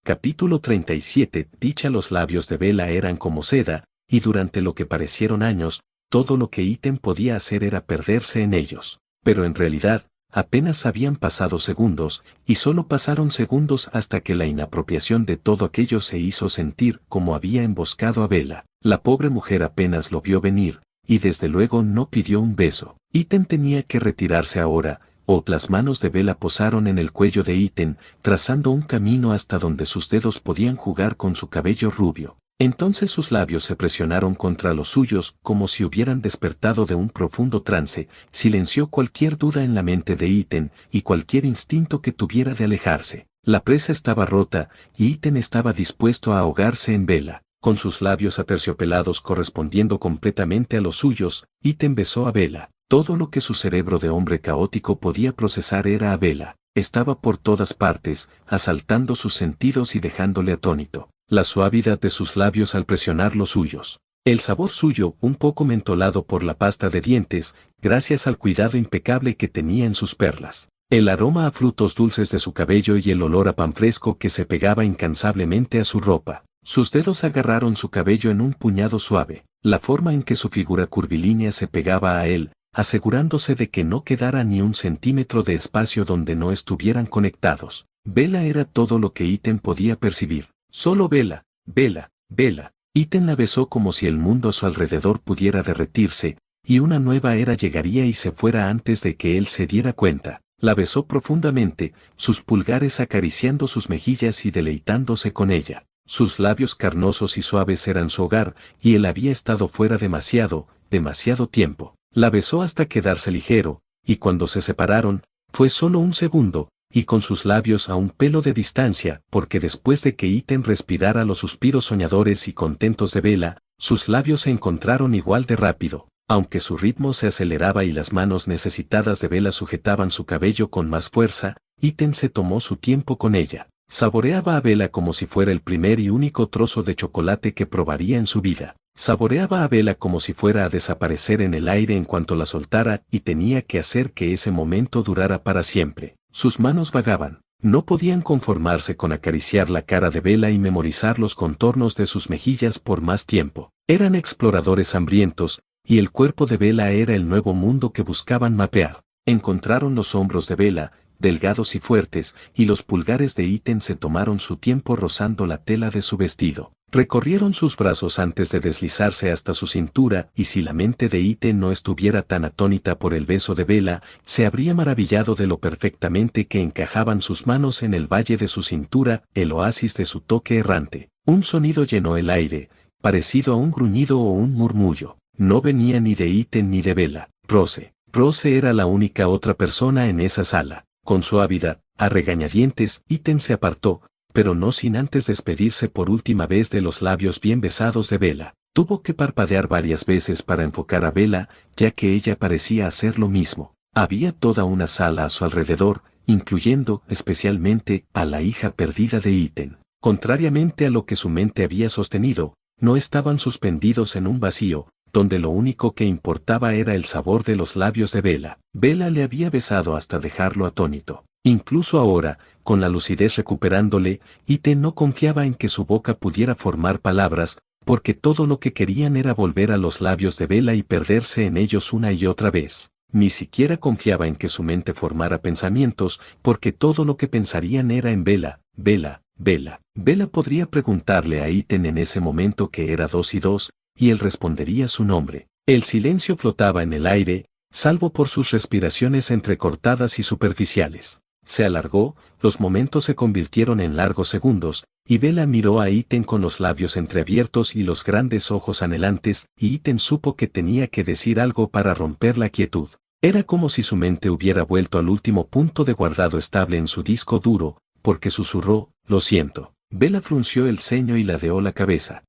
Capítulo 37. Dicha los labios de Bella eran como seda, y durante lo que parecieron años, todo lo que Iten podía hacer era perderse en ellos. Pero en realidad, apenas habían pasado segundos, y solo pasaron segundos hasta que la inapropiación de todo aquello se hizo sentir como había emboscado a Bella. La pobre mujer apenas lo vio venir, y desde luego no pidió un beso. Iten tenía que retirarse ahora, o las manos de Bella posaron en el cuello de Iten, trazando un camino hasta donde sus dedos podían jugar con su cabello rubio. Entonces sus labios se presionaron contra los suyos como si hubieran despertado de un profundo trance, silenció cualquier duda en la mente de Iten y cualquier instinto que tuviera de alejarse. La presa estaba rota y Iten estaba dispuesto a ahogarse en Bella. Con sus labios aterciopelados correspondiendo completamente a los suyos, Iten besó a Bella. Todo lo que su cerebro de hombre caótico podía procesar era a Bella. Estaba por todas partes, asaltando sus sentidos y dejándole atónito. La suavidad de sus labios al presionar los suyos. El sabor suyo, un poco mentolado por la pasta de dientes, gracias al cuidado impecable que tenía en sus perlas. El aroma a frutos dulces de su cabello y el olor a pan fresco que se pegaba incansablemente a su ropa. Sus dedos agarraron su cabello en un puñado suave. La forma en que su figura curvilínea se pegaba a él, asegurándose de que no quedara ni un centímetro de espacio donde no estuvieran conectados. Bella era todo lo que Iten podía percibir. Solo Bella, Bella, Bella. Iten la besó como si el mundo a su alrededor pudiera derretirse, y una nueva era llegaría y se fuera antes de que él se diera cuenta. La besó profundamente, sus pulgares acariciando sus mejillas y deleitándose con ella. Sus labios carnosos y suaves eran su hogar, y él había estado fuera demasiado tiempo. La besó hasta quedarse ligero, y cuando se separaron, fue solo un segundo, y con sus labios a un pelo de distancia, porque después de que Iten respirara los suspiros soñadores y contentos de Bella, sus labios se encontraron igual de rápido, aunque su ritmo se aceleraba y las manos necesitadas de Bella sujetaban su cabello con más fuerza, Iten se tomó su tiempo con ella. Saboreaba a Bella como si fuera el primer y único trozo de chocolate que probaría en su vida. Saboreaba a Bella como si fuera a desaparecer en el aire en cuanto la soltara y tenía que hacer que ese momento durara para siempre. Sus manos vagaban. No podían conformarse con acariciar la cara de Bella y memorizar los contornos de sus mejillas por más tiempo. Eran exploradores hambrientos, y el cuerpo de Bella era el nuevo mundo que buscaban mapear. Encontraron los hombros de Bella, delgados y fuertes, y los pulgares de Iten se tomaron su tiempo rozando la tela de su vestido. Recorrieron sus brazos antes de deslizarse hasta su cintura, y si la mente de Iten no estuviera tan atónita por el beso de Bella, se habría maravillado de lo perfectamente que encajaban sus manos en el valle de su cintura, el oasis de su toque errante. Un sonido llenó el aire, parecido a un gruñido o un murmullo. No venía ni de Iten ni de Bella. Rose era la única otra persona en esa sala. Con suavidad, a regañadientes, Iten se apartó, pero no sin antes despedirse por última vez de los labios bien besados de Bella. Tuvo que parpadear varias veces para enfocar a Bella, ya que ella parecía hacer lo mismo. Había toda una sala a su alrededor, incluyendo, especialmente, a la hija perdida de Iten. Contrariamente a lo que su mente había sostenido, no estaban suspendidos en un vacío, donde lo único que importaba era el sabor de los labios de Bella. Bella le había besado hasta dejarlo atónito. Incluso ahora, con la lucidez recuperándole, Iten no confiaba en que su boca pudiera formar palabras, porque todo lo que querían era volver a los labios de Bella y perderse en ellos una y otra vez. Ni siquiera confiaba en que su mente formara pensamientos, porque todo lo que pensarían era en Bella, Bella, Bella. Bella podría preguntarle a Iten en ese momento que era 2 y 2, y él respondería su nombre. El silencio flotaba en el aire, salvo por sus respiraciones entrecortadas y superficiales. Se alargó, los momentos se convirtieron en largos segundos, y Bella miró a Iten con los labios entreabiertos y los grandes ojos anhelantes, y Iten supo que tenía que decir algo para romper la quietud. Era como si su mente hubiera vuelto al último punto de guardado estable en su disco duro, porque susurró, «Lo siento». Bella frunció el ceño y ladeó la cabeza.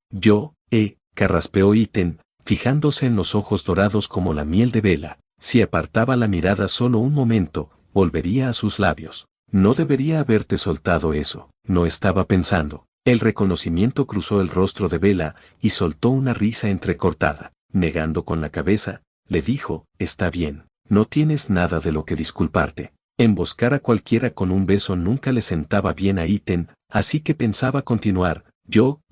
Carraspeó Iten, fijándose en los ojos dorados como la miel de Bella. Si apartaba la mirada solo un momento, volvería a sus labios. No debería haberte soltado eso, no estaba pensando. El reconocimiento cruzó el rostro de Bella y soltó una risa entrecortada. Negando con la cabeza, le dijo, está bien, no tienes nada de lo que disculparte. Emboscar a cualquiera con un beso nunca le sentaba bien a Iten, así que pensaba continuar.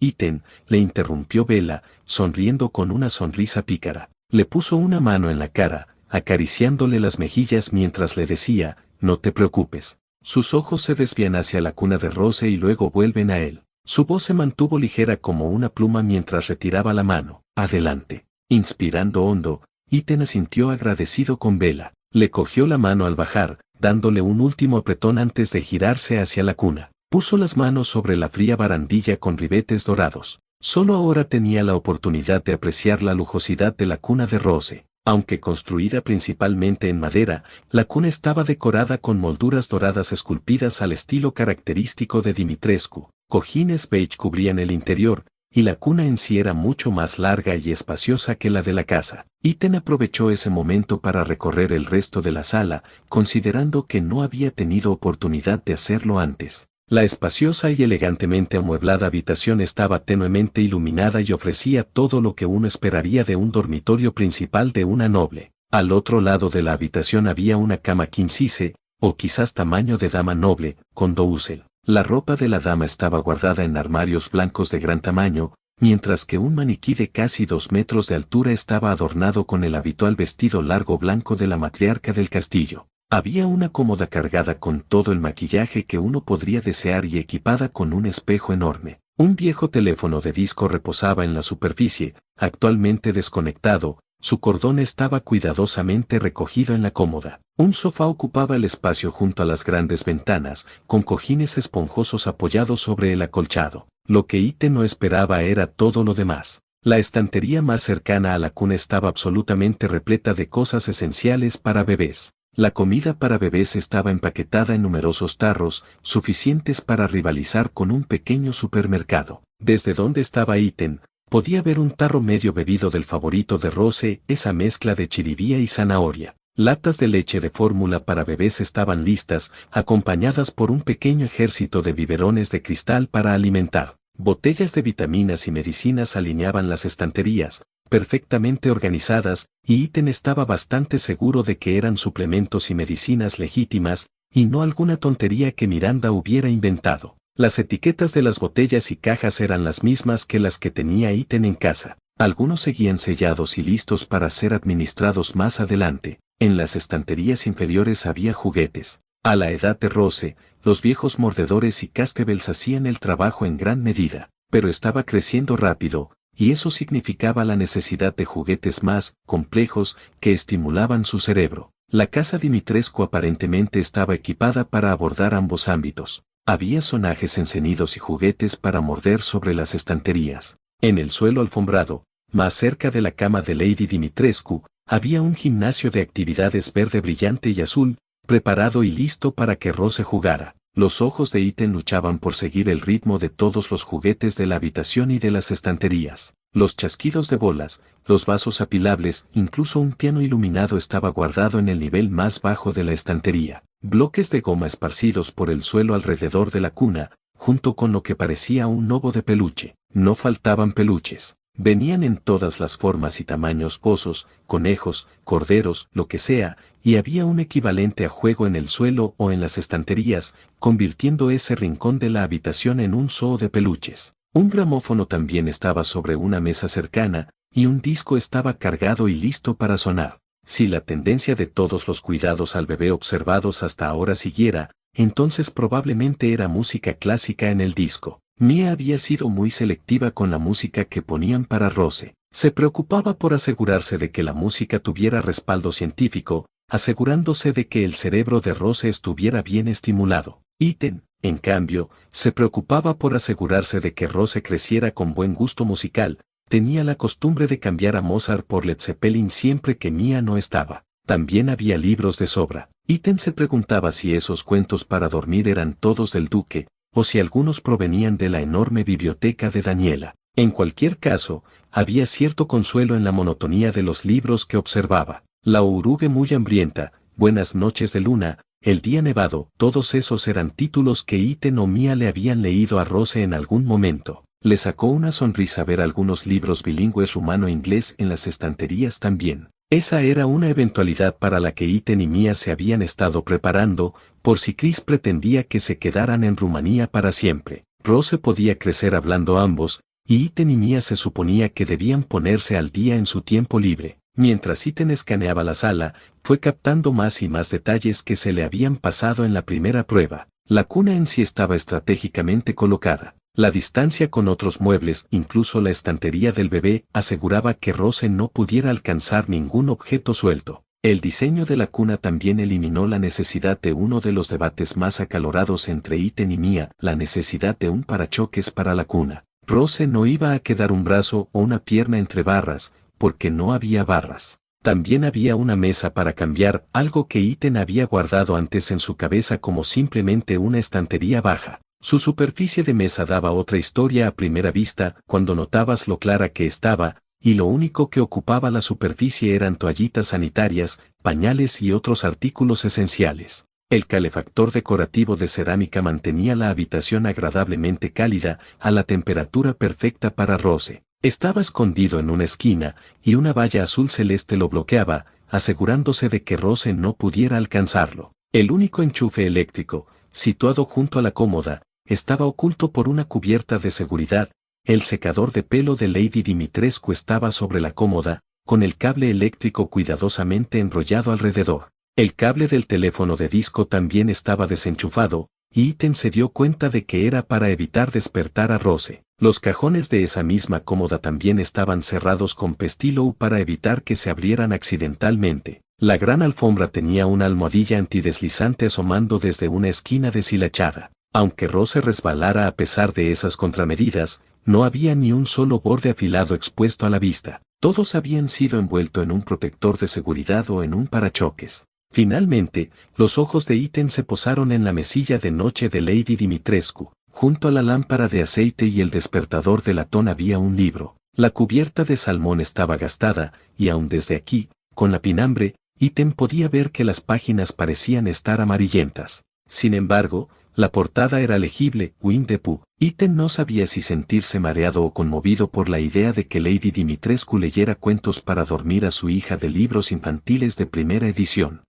Iten, le interrumpió Bella, sonriendo con una sonrisa pícara. Le puso una mano en la cara, acariciándole las mejillas mientras le decía, no te preocupes. Sus ojos se desvían hacia la cuna de Rose y luego vuelven a él. Su voz se mantuvo ligera como una pluma mientras retiraba la mano. Adelante. Inspirando hondo, Iten asintió agradecido con Bella. Le cogió la mano al bajar, dándole un último apretón antes de girarse hacia la cuna. Puso las manos sobre la fría barandilla con ribetes dorados. Solo ahora tenía la oportunidad de apreciar la lujosidad de la cuna de Rose. Aunque construida principalmente en madera, la cuna estaba decorada con molduras doradas esculpidas al estilo característico de Dimitrescu. Cojines beige cubrían el interior, y la cuna en sí era mucho más larga y espaciosa que la de la casa. Iten aprovechó ese momento para recorrer el resto de la sala, considerando que no había tenido oportunidad de hacerlo antes. La espaciosa y elegantemente amueblada habitación estaba tenuemente iluminada y ofrecía todo lo que uno esperaría de un dormitorio principal de una noble. Al otro lado de la habitación había una cama king size, o quizás tamaño de dama noble, con dosel. La ropa de la dama estaba guardada en armarios blancos de gran tamaño, mientras que un maniquí de casi 2 metros de altura estaba adornado con el habitual vestido largo blanco de la matriarca del castillo. Había una cómoda cargada con todo el maquillaje que uno podría desear y equipada con un espejo enorme. Un viejo teléfono de disco reposaba en la superficie, actualmente desconectado. Su cordón estaba cuidadosamente recogido en la cómoda. Un sofá ocupaba el espacio junto a las grandes ventanas, con cojines esponjosos apoyados sobre el acolchado. Lo que Iten no esperaba era todo lo demás. La estantería más cercana a la cuna estaba absolutamente repleta de cosas esenciales para bebés. La comida para bebés estaba empaquetada en numerosos tarros, suficientes para rivalizar con un pequeño supermercado. Desde donde estaba Iten, podía ver un tarro medio bebido del favorito de Rose, esa mezcla de chiribía y zanahoria. Latas de leche de fórmula para bebés estaban listas, acompañadas por un pequeño ejército de biberones de cristal para alimentar. Botellas de vitaminas y medicinas alineaban las estanterías, perfectamente organizadas, y Iten estaba bastante seguro de que eran suplementos y medicinas legítimas, y no alguna tontería que Miranda hubiera inventado. Las etiquetas de las botellas y cajas eran las mismas que las que tenía Iten en casa. Algunos seguían sellados y listos para ser administrados más adelante. En las estanterías inferiores había juguetes. A la edad de Rose, los viejos mordedores y cascabeles hacían el trabajo en gran medida, pero estaba creciendo rápido, y eso significaba la necesidad de juguetes más complejos que estimulaban su cerebro. La casa Dimitrescu aparentemente estaba equipada para abordar ambos ámbitos. Había sonajes encendidos y juguetes para morder sobre las estanterías. En el suelo alfombrado, más cerca de la cama de Lady Dimitrescu, había un gimnasio de actividades verde brillante y azul, preparado y listo para que Rose jugara. Los ojos de Iten luchaban por seguir el ritmo de todos los juguetes de la habitación y de las estanterías. Los chasquidos de bolas, los vasos apilables, incluso un piano iluminado estaba guardado en el nivel más bajo de la estantería. Bloques de goma esparcidos por el suelo alrededor de la cuna, junto con lo que parecía un gnomo de peluche. No faltaban peluches. Venían en todas las formas y tamaños: pozos, conejos, corderos, lo que sea, y había un equivalente a juego en el suelo o en las estanterías, convirtiendo ese rincón de la habitación en un zoo de peluches. Un gramófono también estaba sobre una mesa cercana, y un disco estaba cargado y listo para sonar. Si la tendencia de todos los cuidados al bebé observados hasta ahora siguiera, entonces probablemente era música clásica en el disco. Mia había sido muy selectiva con la música que ponían para Rose. Se preocupaba por asegurarse de que la música tuviera respaldo científico, asegurándose de que el cerebro de Rose estuviera bien estimulado. Iten, en cambio, se preocupaba por asegurarse de que Rose creciera con buen gusto musical. Tenía la costumbre de cambiar a Mozart por Led Zeppelin siempre que Mia no estaba. También había libros de sobra. Iten se preguntaba si esos cuentos para dormir eran todos del duque, o si algunos provenían de la enorme biblioteca de Daniela. En cualquier caso, había cierto consuelo en la monotonía de los libros que observaba. La oruga muy hambrienta, Buenas noches de luna, El día nevado, todos esos eran títulos que Iten o Mia le habían leído a Rose en algún momento. Le sacó una sonrisa ver algunos libros bilingües rumano-inglés en las estanterías también. Esa era una eventualidad para la que Ethan y Mia se habían estado preparando, por si Chris pretendía que se quedaran en Rumanía para siempre. Rose podía crecer hablando ambos, y Ethan y Mia se suponía que debían ponerse al día en su tiempo libre. Mientras Ethan escaneaba la sala, fue captando más y más detalles que se le habían pasado en la primera prueba. La cuna en sí estaba estratégicamente colocada. La distancia con otros muebles, incluso la estantería del bebé, aseguraba que Rose no pudiera alcanzar ningún objeto suelto. El diseño de la cuna también eliminó la necesidad de uno de los debates más acalorados entre Ethan y Mia, la necesidad de un parachoques para la cuna. Rose no iba a quedar un brazo o una pierna entre barras, porque no había barras. También había una mesa para cambiar, algo que Ethan había guardado antes en su cabeza como simplemente una estantería baja. Su superficie de mesa daba otra historia a primera vista cuando notabas lo clara que estaba, y lo único que ocupaba la superficie eran toallitas sanitarias, pañales y otros artículos esenciales. El calefactor decorativo de cerámica mantenía la habitación agradablemente cálida, a la temperatura perfecta para Rose. Estaba escondido en una esquina, y una valla azul celeste lo bloqueaba, asegurándose de que Rose no pudiera alcanzarlo. El único enchufe eléctrico, situado junto a la cómoda, estaba oculto por una cubierta de seguridad. El secador de pelo de Lady Dimitrescu estaba sobre la cómoda, con el cable eléctrico cuidadosamente enrollado alrededor. El cable del teléfono de disco también estaba desenchufado, y Ethan se dio cuenta de que era para evitar despertar a Rose. Los cajones de esa misma cómoda también estaban cerrados con pestillo para evitar que se abrieran accidentalmente. La gran alfombra tenía una almohadilla antideslizante asomando desde una esquina deshilachada. Aunque Rose resbalara a pesar de esas contramedidas, no había ni un solo borde afilado expuesto a la vista. Todos habían sido envueltos en un protector de seguridad o en un parachoques. Finalmente, los ojos de Ethan se posaron en la mesilla de noche de Lady Dimitrescu. Junto a la lámpara de aceite y el despertador de latón había un libro. La cubierta de salmón estaba gastada, y aun desde aquí, con la pinambre, Ethan podía ver que las páginas parecían estar amarillentas. Sin embargo, la portada era legible, Winnie the Pooh. Ethan no sabía si sentirse mareado o conmovido por la idea de que Lady Dimitrescu leyera cuentos para dormir a su hija de libros infantiles de primera edición.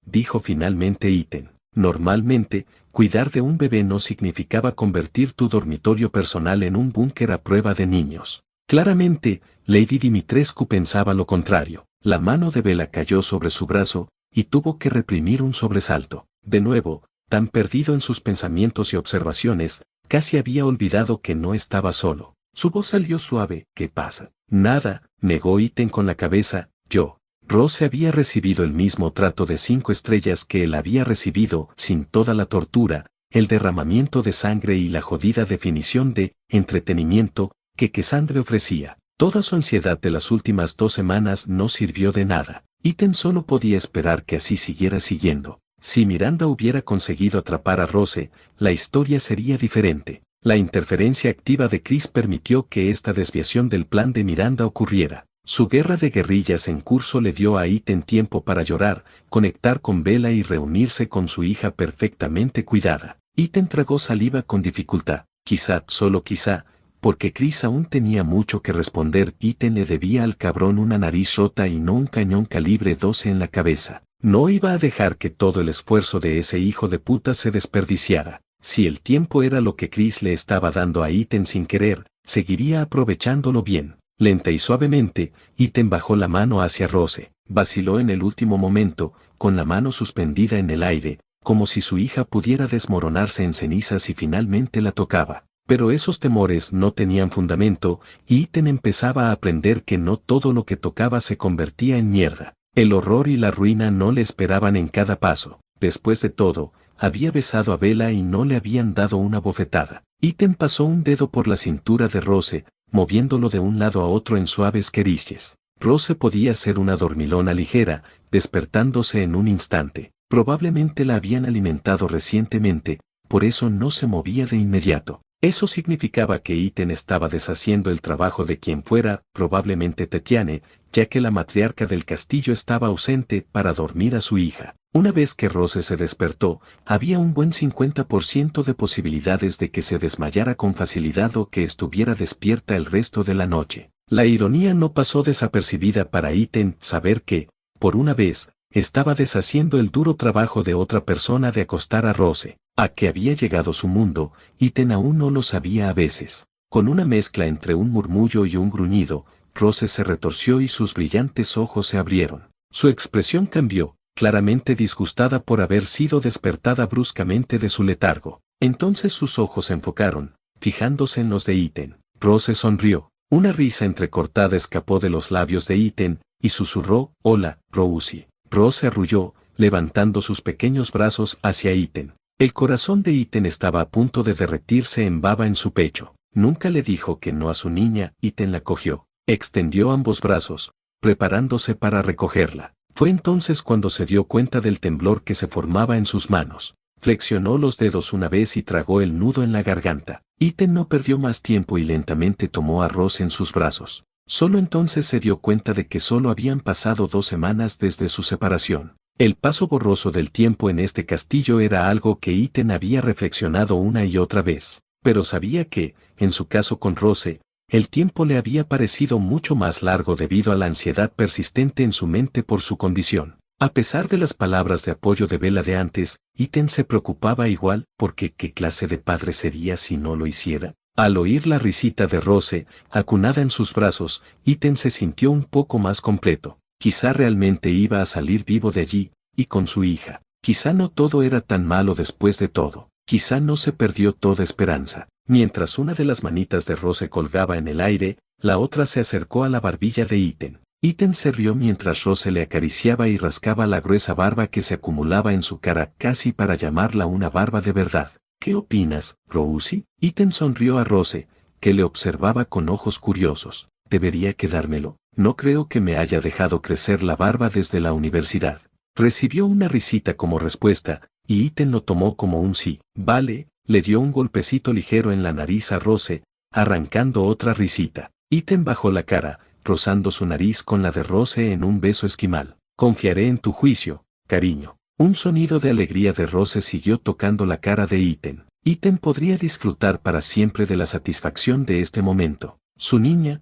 Dijo finalmente Ethan. Normalmente, cuidar de un bebé no significaba convertir tu dormitorio personal en un búnker a prueba de niños. Claramente, Lady Dimitrescu pensaba lo contrario. La mano de Bella cayó sobre su brazo, y tuvo que reprimir un sobresalto. De nuevo, tan perdido en sus pensamientos y observaciones, casi había olvidado que no estaba solo. Su voz salió suave. ¿Qué pasa? Nada, negó Ethan con la cabeza. Rose había recibido el mismo trato de 5 estrellas que él había recibido, sin toda la tortura, el derramamiento de sangre y la jodida definición de entretenimiento que Cassandra ofrecía. Toda su ansiedad de las últimas 2 semanas no sirvió de nada. Ethan solo podía esperar que así siguiera siguiendo. Si Miranda hubiera conseguido atrapar a Rose, la historia sería diferente. La interferencia activa de Chris permitió que esta desviación del plan de Miranda ocurriera. Su guerra de guerrillas en curso le dio a Ethan tiempo para llorar, conectar con Bella y reunirse con su hija perfectamente cuidada. Ethan tragó saliva con dificultad, quizá, solo quizá, porque Chris aún tenía mucho que responder. Ethan le debía al cabrón una nariz rota y no un cañón calibre 12 en la cabeza. No iba a dejar que todo el esfuerzo de ese hijo de puta se desperdiciara. Si el tiempo era lo que Chris le estaba dando a Ethan sin querer, seguiría aprovechándolo bien. Lenta y suavemente, Ethan bajó la mano hacia Rose. Vaciló en el último momento, con la mano suspendida en el aire, como si su hija pudiera desmoronarse en cenizas y finalmente la tocaba. Pero esos temores no tenían fundamento, y Ethan empezaba a aprender que no todo lo que tocaba se convertía en mierda. El horror y la ruina no le esperaban en cada paso. Después de todo, había besado a Bella y no le habían dado una bofetada. Ethan pasó un dedo por la cintura de Rose, moviéndolo de un lado a otro en suaves caricias. Rose podía ser una dormilona ligera, despertándose en un instante. Probablemente la habían alimentado recientemente, por eso no se movía de inmediato. Eso significaba que Ethan estaba deshaciendo el trabajo de quien fuera, probablemente Tetiane, ya que la matriarca del castillo estaba ausente para dormir a su hija. Una vez que Rose se despertó, había un buen 50% de posibilidades de que se desmayara con facilidad o que estuviera despierta el resto de la noche. La ironía no pasó desapercibida para Ethan saber que, por una vez, estaba deshaciendo el duro trabajo de otra persona de acostar a Rose. A que había llegado su mundo, Ethan aún no lo sabía a veces. Con una mezcla entre un murmullo y un gruñido, Rose se retorció y sus brillantes ojos se abrieron. Su expresión cambió, claramente disgustada por haber sido despertada bruscamente de su letargo. Entonces sus ojos se enfocaron, fijándose en los de Ethan. Rose sonrió. Una risa entrecortada escapó de los labios de Ethan, y susurró, «Hola, Rosie». Rose arrulló, levantando sus pequeños brazos hacia Ethan. El corazón de Ethan estaba a punto de derretirse en baba en su pecho. Nunca le dijo que no a su niña. Ethan la cogió. Extendió ambos brazos, preparándose para recogerla. Fue entonces cuando se dio cuenta del temblor que se formaba en sus manos. Flexionó los dedos una vez y tragó el nudo en la garganta. Ethan no perdió más tiempo y lentamente tomó a Rose en sus brazos. Solo entonces se dio cuenta de que solo habían pasado 2 semanas desde su separación. El paso borroso del tiempo en este castillo era algo que Ethan había reflexionado una y otra vez, pero sabía que, en su caso con Rose, el tiempo le había parecido mucho más largo debido a la ansiedad persistente en su mente por su condición. A pesar de las palabras de apoyo de Bella de antes, Ethan se preocupaba igual porque ¿qué clase de padre sería si no lo hiciera? Al oír la risita de Rose, acunada en sus brazos, Ethan se sintió un poco más completo. Quizá realmente iba a salir vivo de allí, y con su hija. Quizá no todo era tan malo después de todo. Quizá no se perdió toda esperanza. Mientras una de las manitas de Rose colgaba en el aire, la otra se acercó a la barbilla de Ethan. Ethan se rió mientras Rose le acariciaba y rascaba la gruesa barba que se acumulaba en su cara casi para llamarla una barba de verdad. ¿Qué opinas, Rosie? Ethan sonrió a Rose, que le observaba con ojos curiosos. ¿Debería quedármelo? No creo que me haya dejado crecer la barba desde la universidad. Recibió una risita como respuesta, y Ethan lo tomó como un sí. Vale, le dio un golpecito ligero en la nariz a Rose, arrancando otra risita. Ethan bajó la cara, rozando su nariz con la de Rose en un beso esquimal. Confiaré en tu juicio, cariño. Un sonido de alegría de Rose siguió tocando la cara de Ethan. Ethan podría disfrutar para siempre de la satisfacción de este momento. Su niña,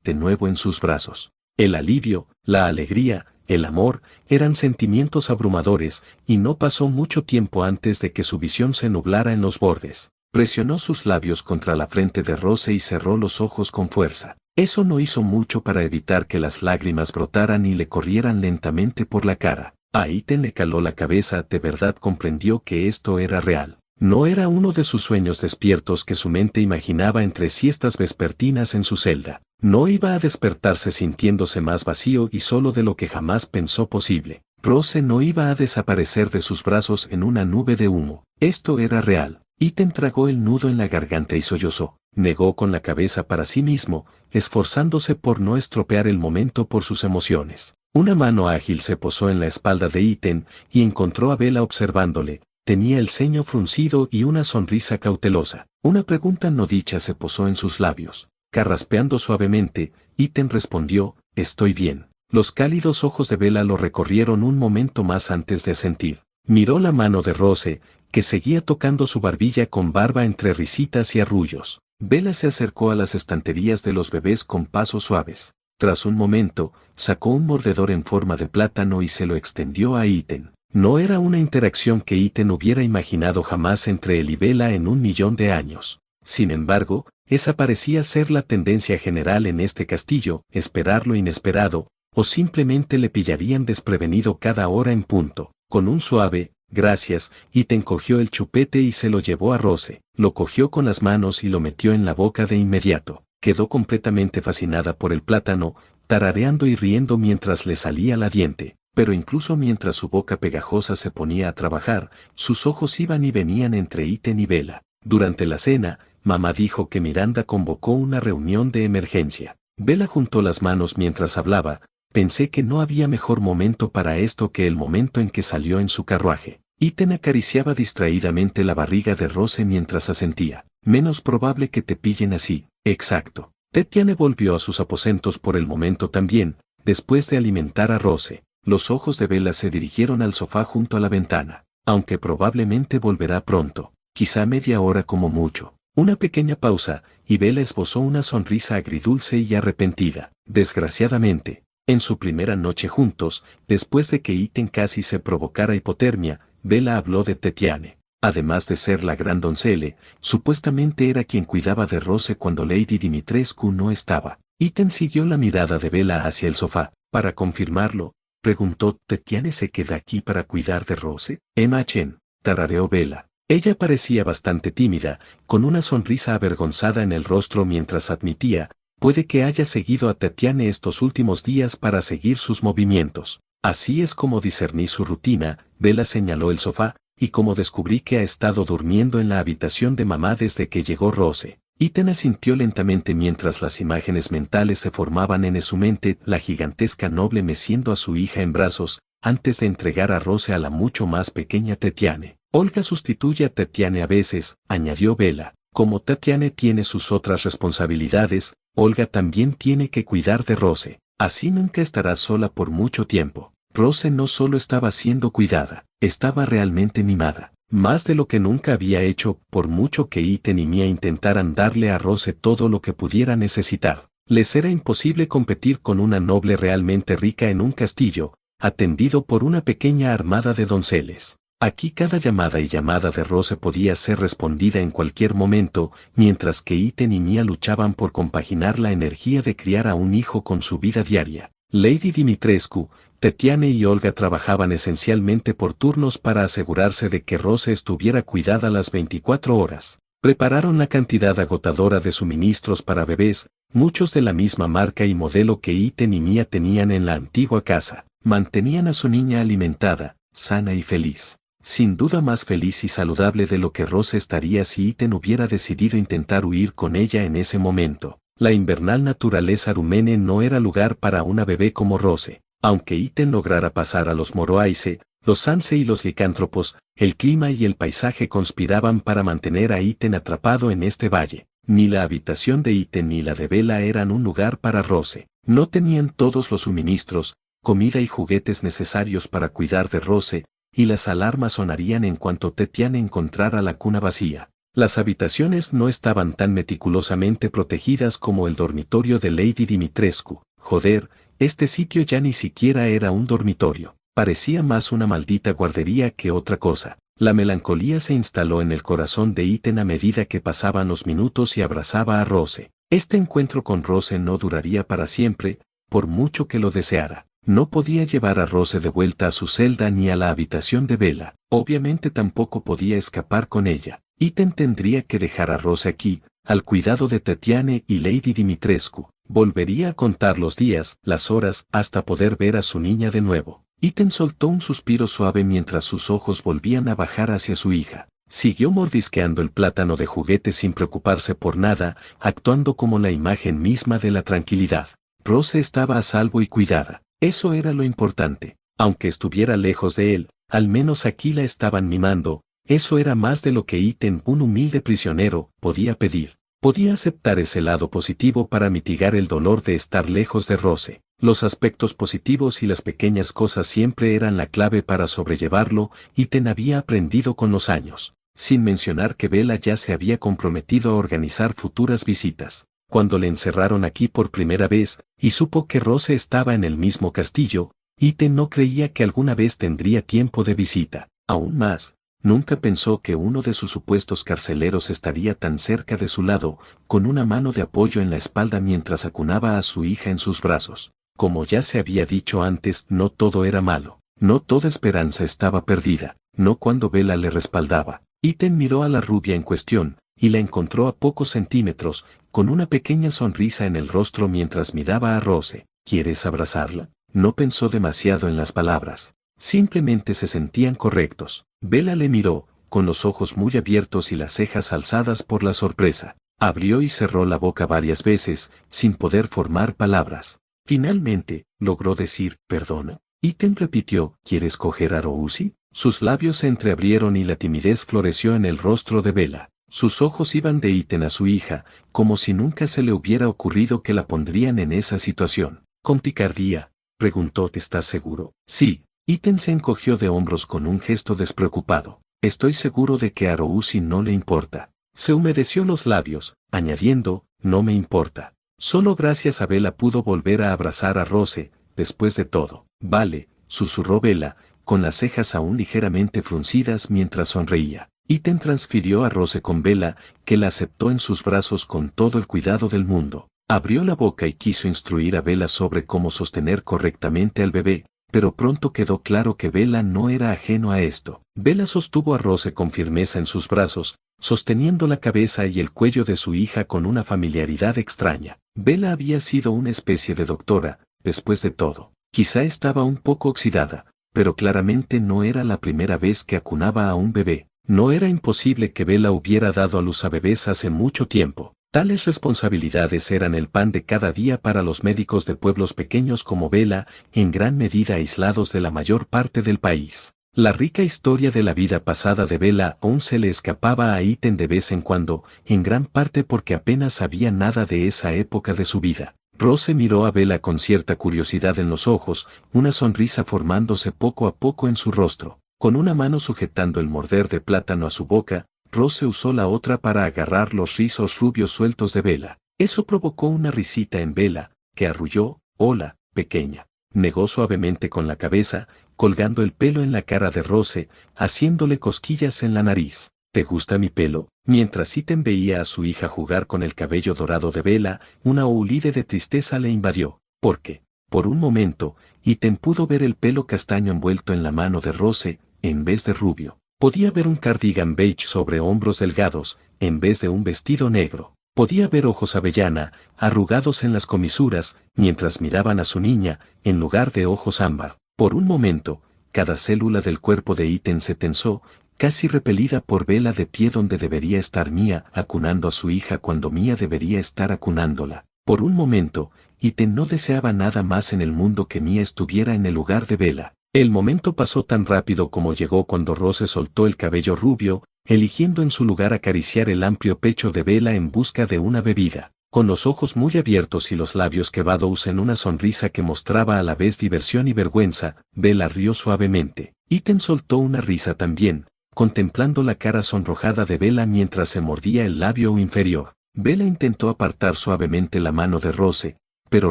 de nuevo en sus brazos. El alivio, la alegría, el amor, eran sentimientos abrumadores, y no pasó mucho tiempo antes de que su visión se nublara en los bordes. Presionó sus labios contra la frente de Rose y cerró los ojos con fuerza. Eso no hizo mucho para evitar que las lágrimas brotaran y le corrieran lentamente por la cara. A Ethan le caló la cabeza, de verdad comprendió que esto era real. No era uno de sus sueños despiertos que su mente imaginaba entre siestas vespertinas en su celda. No iba a despertarse sintiéndose más vacío y solo de lo que jamás pensó posible. Rose no iba a desaparecer de sus brazos en una nube de humo. Esto era real. Ethan tragó el nudo en la garganta y sollozó. Negó con la cabeza para sí mismo, esforzándose por no estropear el momento por sus emociones. Una mano ágil se posó en la espalda de Ethan y encontró a Bella observándole. Tenía el ceño fruncido y una sonrisa cautelosa. Una pregunta no dicha se posó en sus labios. Carraspeando suavemente, Ethan respondió, «Estoy bien». Los cálidos ojos de Bella lo recorrieron un momento más antes de asentir. Miró la mano de Rose, que seguía tocando su barbilla con barba entre risitas y arrullos. Bella se acercó a las estanterías de los bebés con pasos suaves. Tras un momento, sacó un mordedor en forma de plátano y se lo extendió a Ethan. No era una interacción que Ethan hubiera imaginado jamás entre él y Bella en 1.000.000 de años. Sin embargo, esa parecía ser la tendencia general en este castillo, esperar lo inesperado, o simplemente le pillarían desprevenido cada hora en punto. Con un suave, «Gracias», Ethan cogió el chupete y se lo llevó a Rose. Lo cogió con las manos y lo metió en la boca de inmediato. Quedó completamente fascinada por el plátano, tarareando y riendo mientras le salía la diente. Pero incluso mientras su boca pegajosa se ponía a trabajar, sus ojos iban y venían entre Ethan y Bella. Durante la cena, mamá dijo que Miranda convocó una reunión de emergencia. Bella juntó las manos mientras hablaba. Pensé que no había mejor momento para esto que el momento en que salió en su carruaje. Ethan acariciaba distraídamente la barriga de Rose mientras asentía. Menos probable que te pillen así. Exacto. Tetiane volvió a sus aposentos por el momento también, después de alimentar a Rose. Los ojos de Bella se dirigieron al sofá junto a la ventana. Aunque probablemente volverá pronto. Quizá media hora como mucho. Una pequeña pausa, y Bella esbozó una sonrisa agridulce y arrepentida. Desgraciadamente, en su primera noche juntos, después de que Iten casi se provocara hipotermia, Bella habló de Tetiane. Además de ser la gran doncelle, supuestamente era quien cuidaba de Rose cuando Lady Dimitrescu no estaba. Iten siguió la mirada de Bella hacia el sofá. Para confirmarlo, preguntó: ¿Tetiane se queda aquí para cuidar de Rose? Emma Chen, tarareó Bella. Ella parecía bastante tímida, con una sonrisa avergonzada en el rostro mientras admitía: puede que haya seguido a Tetiane estos últimos días para seguir sus movimientos. Así es como discerní su rutina. Bella señaló el sofá, y como descubrí que ha estado durmiendo en la habitación de mamá desde que llegó Rose. Iten asintió lentamente mientras las imágenes mentales se formaban en su mente, la gigantesca noble meciendo a su hija en brazos, antes de entregar a Rose a la mucho más pequeña Tetiane. Olga sustituye a Tetiane a veces, añadió Bella. Como Tetiane tiene sus otras responsabilidades, Olga también tiene que cuidar de Rose. Así nunca estará sola por mucho tiempo. Rose no solo estaba siendo cuidada, estaba realmente mimada. Más de lo que nunca había hecho, por mucho que Iten y Mia intentaran darle a Rose todo lo que pudiera necesitar. Les era imposible competir con una noble realmente rica en un castillo, atendido por una pequeña armada de donceles. Aquí cada llamada y llamada de Rose podía ser respondida en cualquier momento, mientras que Iten y Mia luchaban por compaginar la energía de criar a un hijo con su vida diaria. Lady Dimitrescu, Tetiane y Olga trabajaban esencialmente por turnos para asegurarse de que Rose estuviera cuidada las 24 horas. Prepararon la cantidad agotadora de suministros para bebés, muchos de la misma marca y modelo que Iten y Mia tenían en la antigua casa. Mantenían a su niña alimentada, sana y feliz. Sin duda más feliz y saludable de lo que Rose estaría si Iten hubiera decidido intentar huir con ella en ese momento. La invernal naturaleza rumene no era lugar para una bebé como Rose. Aunque Iten lograra pasar a los Moroaise, los Sanse y los licántropos, el clima y el paisaje conspiraban para mantener a Iten atrapado en este valle. Ni la habitación de Iten ni la de Bella eran un lugar para Rose. No tenían todos los suministros, comida y juguetes necesarios para cuidar de Rose, y las alarmas sonarían en cuanto Tetiane encontrara la cuna vacía. Las habitaciones no estaban tan meticulosamente protegidas como el dormitorio de Lady Dimitrescu. Joder, este sitio ya ni siquiera era un dormitorio. Parecía más una maldita guardería que otra cosa. La melancolía se instaló en el corazón de Iten a medida que pasaban los minutos y abrazaba a Rose. Este encuentro con Rose no duraría para siempre, por mucho que lo deseara. No podía llevar a Rose de vuelta a su celda ni a la habitación de Bella. Obviamente tampoco podía escapar con ella. Iten tendría que dejar a Rose aquí, al cuidado de Tetiane y Lady Dimitrescu. Volvería a contar los días, las horas, hasta poder ver a su niña de nuevo. Iten soltó un suspiro suave mientras sus ojos volvían a bajar hacia su hija. Siguió mordisqueando el plátano de juguete sin preocuparse por nada, actuando como la imagen misma de la tranquilidad. Rose estaba a salvo y cuidada. Eso era lo importante. Aunque estuviera lejos de él, al menos aquí la estaban mimando. Eso era más de lo que Iten, un humilde prisionero, podía pedir. Podía aceptar ese lado positivo para mitigar el dolor de estar lejos de Rose. Los aspectos positivos y las pequeñas cosas siempre eran la clave para sobrellevarlo, Iten había aprendido con los años. Sin mencionar que Bella ya se había comprometido a organizar futuras visitas. Cuando le encerraron aquí por primera vez, y supo que Rose estaba en el mismo castillo, Iten no creía que alguna vez tendría tiempo de visita. Aún más, nunca pensó que uno de sus supuestos carceleros estaría tan cerca de su lado, con una mano de apoyo en la espalda mientras acunaba a su hija en sus brazos. Como ya se había dicho antes, no todo era malo. No toda esperanza estaba perdida, no cuando Bella le respaldaba. Iten miró a la rubia en cuestión, y la encontró a pocos centímetros, con una pequeña sonrisa en el rostro mientras miraba a Rose. ¿Quieres abrazarla? No pensó demasiado en las palabras. Simplemente se sentían correctos. Bella le miró, con los ojos muy abiertos y las cejas alzadas por la sorpresa. Abrió y cerró la boca varias veces, sin poder formar palabras. Finalmente, logró decir, «¿Perdona?» Iten repitió, «¿Quieres coger a Rousi?» Sus labios se entreabrieron y la timidez floreció en el rostro de Bella. Sus ojos iban de Iten a su hija, como si nunca se le hubiera ocurrido que la pondrían en esa situación. «¿Con picardía?», preguntó. «¿Estás seguro?» «Sí». Iten se encogió de hombros con un gesto despreocupado. «Estoy seguro de que a Rousi no le importa». Se humedeció los labios, añadiendo, no me importa. Solo gracias a Bella pudo volver a abrazar a Rose, después de todo. Vale, susurró Bella, con las cejas aún ligeramente fruncidas mientras sonreía. Ethan transfirió a Rose con Bella, que la aceptó en sus brazos con todo el cuidado del mundo. Abrió la boca y quiso instruir a Bella sobre cómo sostener correctamente al bebé, pero pronto quedó claro que Bella no era ajeno a esto. Bella sostuvo a Rose con firmeza en sus brazos, sosteniendo la cabeza y el cuello de su hija con una familiaridad extraña. Bella había sido una especie de doctora, después de todo. Quizá estaba un poco oxidada, pero claramente no era la primera vez que acunaba a un bebé. No era imposible que Bella hubiera dado a luz a bebés hace mucho tiempo. Tales responsabilidades eran el pan de cada día para los médicos de pueblos pequeños como Bella, en gran medida aislados de la mayor parte del país. La rica historia de la vida pasada de Bella aún se le escapaba a Ethan de vez en cuando, en gran parte porque apenas sabía nada de esa época de su vida. Rose miró a Bella con cierta curiosidad en los ojos, una sonrisa formándose poco a poco en su rostro. Con una mano sujetando el morder de plátano a su boca, Rose usó la otra para agarrar los rizos rubios sueltos de Bella. Eso provocó una risita en Bella, que arrulló, hola, pequeña. Negó suavemente con la cabeza, colgando el pelo en la cara de Rose, haciéndole cosquillas en la nariz. ¿Te gusta mi pelo? Mientras Ethan veía a su hija jugar con el cabello dorado de Bella, una oulide de tristeza le invadió, porque, por un momento, Ethan pudo ver el pelo castaño envuelto en la mano de Rose, en vez de rubio. Podía ver un cardigan beige sobre hombros delgados, en vez de un vestido negro. Podía ver ojos avellana, arrugados en las comisuras, mientras miraban a su niña, en lugar de ojos ámbar. Por un momento, cada célula del cuerpo de Ethan se tensó, casi repelida por Bella de pie donde debería estar Mia acunando a su hija cuando Mia debería estar acunándola. Por un momento, Ethan no deseaba nada más en el mundo que Mia estuviera en el lugar de Bella. El momento pasó tan rápido como llegó cuando Rose soltó el cabello rubio, eligiendo en su lugar acariciar el amplio pecho de Bella en busca de una bebida. Con los ojos muy abiertos y los labios quebrados en una sonrisa que mostraba a la vez diversión y vergüenza, Bella rió suavemente. Ethan soltó una risa también, contemplando la cara sonrojada de Bella mientras se mordía el labio inferior. Bella intentó apartar suavemente la mano de Rose, pero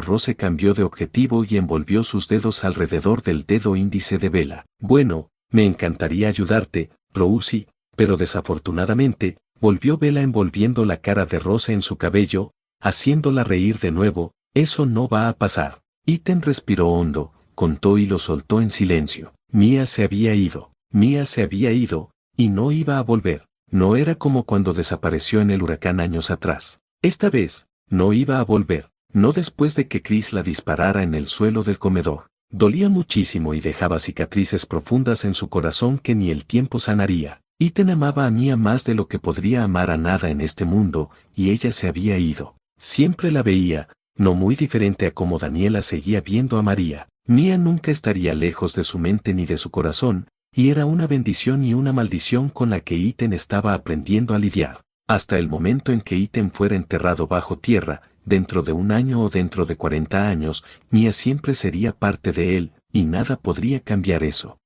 Rose cambió de objetivo y envolvió sus dedos alrededor del dedo índice de Bella. Bueno, me encantaría ayudarte, Rosie, pero desafortunadamente, volvió Bella envolviendo la cara de Rose en su cabello, haciéndola reír de nuevo, eso no va a pasar. Ethan respiró hondo, contó y lo soltó en silencio. Mia se había ido, y no iba a volver. No era como cuando desapareció en el huracán años atrás. Esta vez, no iba a volver. No después de que Chris la disparara en el suelo del comedor. Dolía muchísimo y dejaba cicatrices profundas en su corazón que ni el tiempo sanaría. Ethan amaba a Mia más de lo que podría amar a nada en este mundo, y ella se había ido. Siempre la veía, no muy diferente a como Daniela seguía viendo a María. Mia nunca estaría lejos de su mente ni de su corazón, y era una bendición y una maldición con la que Ethan estaba aprendiendo a lidiar. Hasta el momento en que Ethan fuera enterrado bajo tierra, dentro de un año o dentro de 40 años, Mia siempre sería parte de él, y nada podría cambiar eso.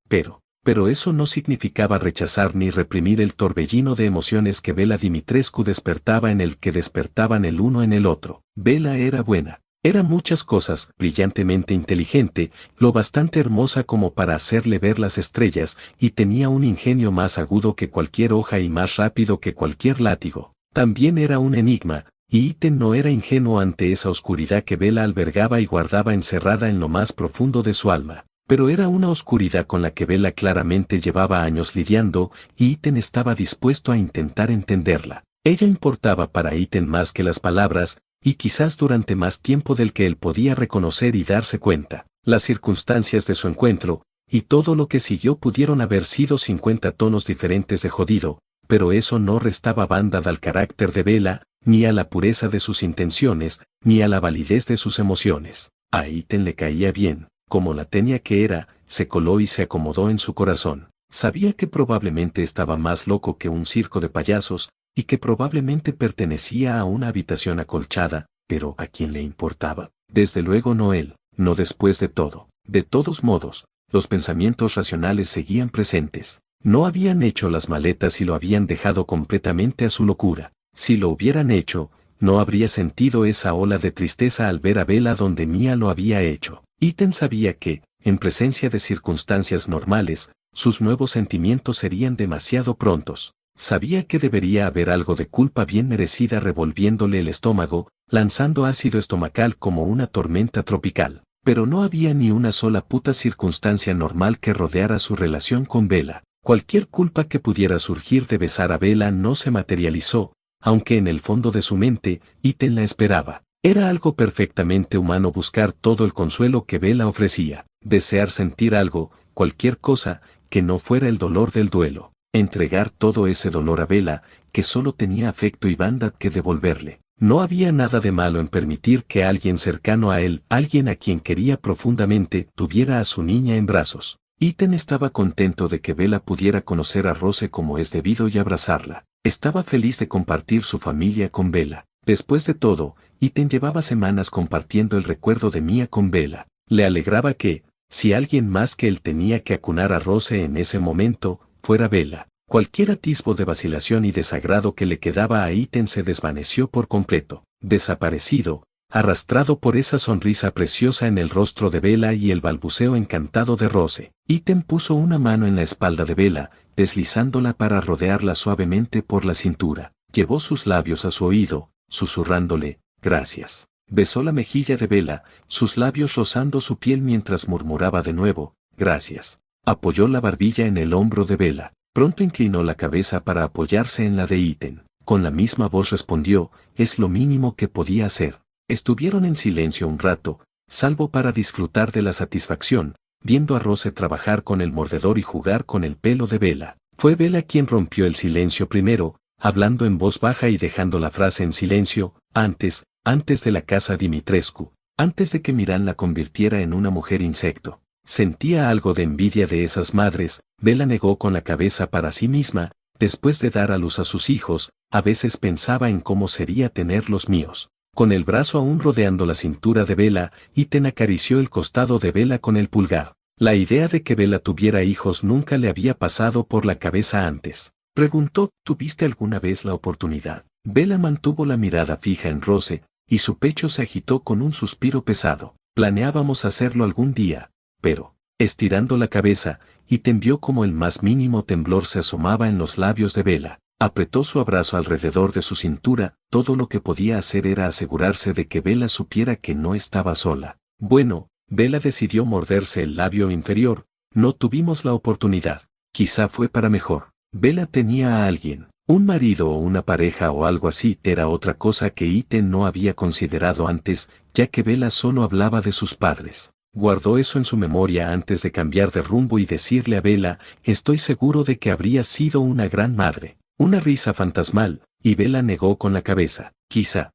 Pero eso no significaba rechazar ni reprimir el torbellino de emociones que Bella Dimitrescu despertaba en el que despertaban el uno en el otro. Bella era buena. Era muchas cosas, brillantemente inteligente, lo bastante hermosa como para hacerle ver las estrellas, y tenía un ingenio más agudo que cualquier hoja y más rápido que cualquier látigo. También era un enigma, y Ethan no era ingenuo ante esa oscuridad que Bella albergaba y guardaba encerrada en lo más profundo de su alma. Pero era una oscuridad con la que Bella claramente llevaba años lidiando, y Ethan estaba dispuesto a intentar entenderla. Ella importaba para Ethan más que las palabras, y quizás durante más tiempo del que él podía reconocer y darse cuenta. Las circunstancias de su encuentro, y todo lo que siguió pudieron haber sido 50 tonos diferentes de jodido, pero eso no restaba banda al carácter de Bella, ni a la pureza de sus intenciones, ni a la validez de sus emociones. A Ethan le caía bien, como la tenia que era, se coló y se acomodó en su corazón. Sabía que probablemente estaba más loco que un circo de payasos, y que probablemente pertenecía a una habitación acolchada, pero ¿a quién le importaba? Desde luego no él, no después de todo. De todos modos, los pensamientos racionales seguían presentes. No habían hecho las maletas y lo habían dejado completamente a su locura. Si lo hubieran hecho, no habría sentido esa ola de tristeza al ver a Bella donde Mia lo había hecho. Ethan sabía que, en presencia de circunstancias normales, sus nuevos sentimientos serían demasiado prontos. Sabía que debería haber algo de culpa bien merecida revolviéndole el estómago, lanzando ácido estomacal como una tormenta tropical. Pero no había ni una sola puta circunstancia normal que rodeara su relación con Bella. Cualquier culpa que pudiera surgir de besar a Bella no se materializó, aunque en el fondo de su mente, Ethan la esperaba. Era algo perfectamente humano buscar todo el consuelo que Bella ofrecía, desear sentir algo, cualquier cosa, que no fuera el dolor del duelo, entregar todo ese dolor a Bella, que solo tenía afecto y bondad que devolverle. No había nada de malo en permitir que alguien cercano a él, alguien a quien quería profundamente, tuviera a su niña en brazos. Ethan estaba contento de que Bella pudiera conocer a Rose como es debido y abrazarla. Estaba feliz de compartir su familia con Bella. Después de todo, Ethan llevaba semanas compartiendo el recuerdo de Mia con Bella. Le alegraba que, si alguien más que él tenía que acunar a Rose en ese momento, fuera Bella. Cualquier atisbo de vacilación y desagrado que le quedaba a Ethan se desvaneció por completo, desaparecido, arrastrado por esa sonrisa preciosa en el rostro de Bella y el balbuceo encantado de Rose. Ethan puso una mano en la espalda de Bella, deslizándola para rodearla suavemente por la cintura. Llevó sus labios a su oído, susurrándole, «Gracias». Besó la mejilla de Bella, sus labios rozando su piel mientras murmuraba de nuevo, «Gracias». Apoyó la barbilla en el hombro de Bella. Pronto inclinó la cabeza para apoyarse en la de Ethan. Con la misma voz respondió, «Es lo mínimo que podía hacer». Estuvieron en silencio un rato, salvo para disfrutar de la satisfacción, viendo a Rose trabajar con el mordedor y jugar con el pelo de Bella. Fue Bella quien rompió el silencio primero, hablando en voz baja y dejando la frase en silencio, antes de la casa Dimitrescu, antes de que Miran la convirtiera en una mujer insecto. Sentía algo de envidia de esas madres. Bella negó con la cabeza para sí misma, después de dar a luz a sus hijos, a veces pensaba en cómo sería tener los míos. Con el brazo aún rodeando la cintura de Bella, Ethan acarició el costado de Bella con el pulgar. La idea de que Bella tuviera hijos nunca le había pasado por la cabeza antes. Preguntó, ¿tuviste alguna vez la oportunidad? Bella mantuvo la mirada fija en Rose, y su pecho se agitó con un suspiro pesado. Planeábamos hacerlo algún día, pero, estirando la cabeza, Ethan vio como el más mínimo temblor se asomaba en los labios de Bella. Apretó su abrazo alrededor de su cintura, todo lo que podía hacer era asegurarse de que Bella supiera que no estaba sola. Bueno, Bella decidió morderse el labio inferior, no tuvimos la oportunidad. Quizá fue para mejor. Bella tenía a alguien, un marido o una pareja o algo así, era otra cosa que Ethan no había considerado antes, ya que Bella solo hablaba de sus padres. Guardó eso en su memoria antes de cambiar de rumbo y decirle a Bella, estoy seguro de que habría sido una gran madre. Una risa fantasmal, y Bella negó con la cabeza. Quizá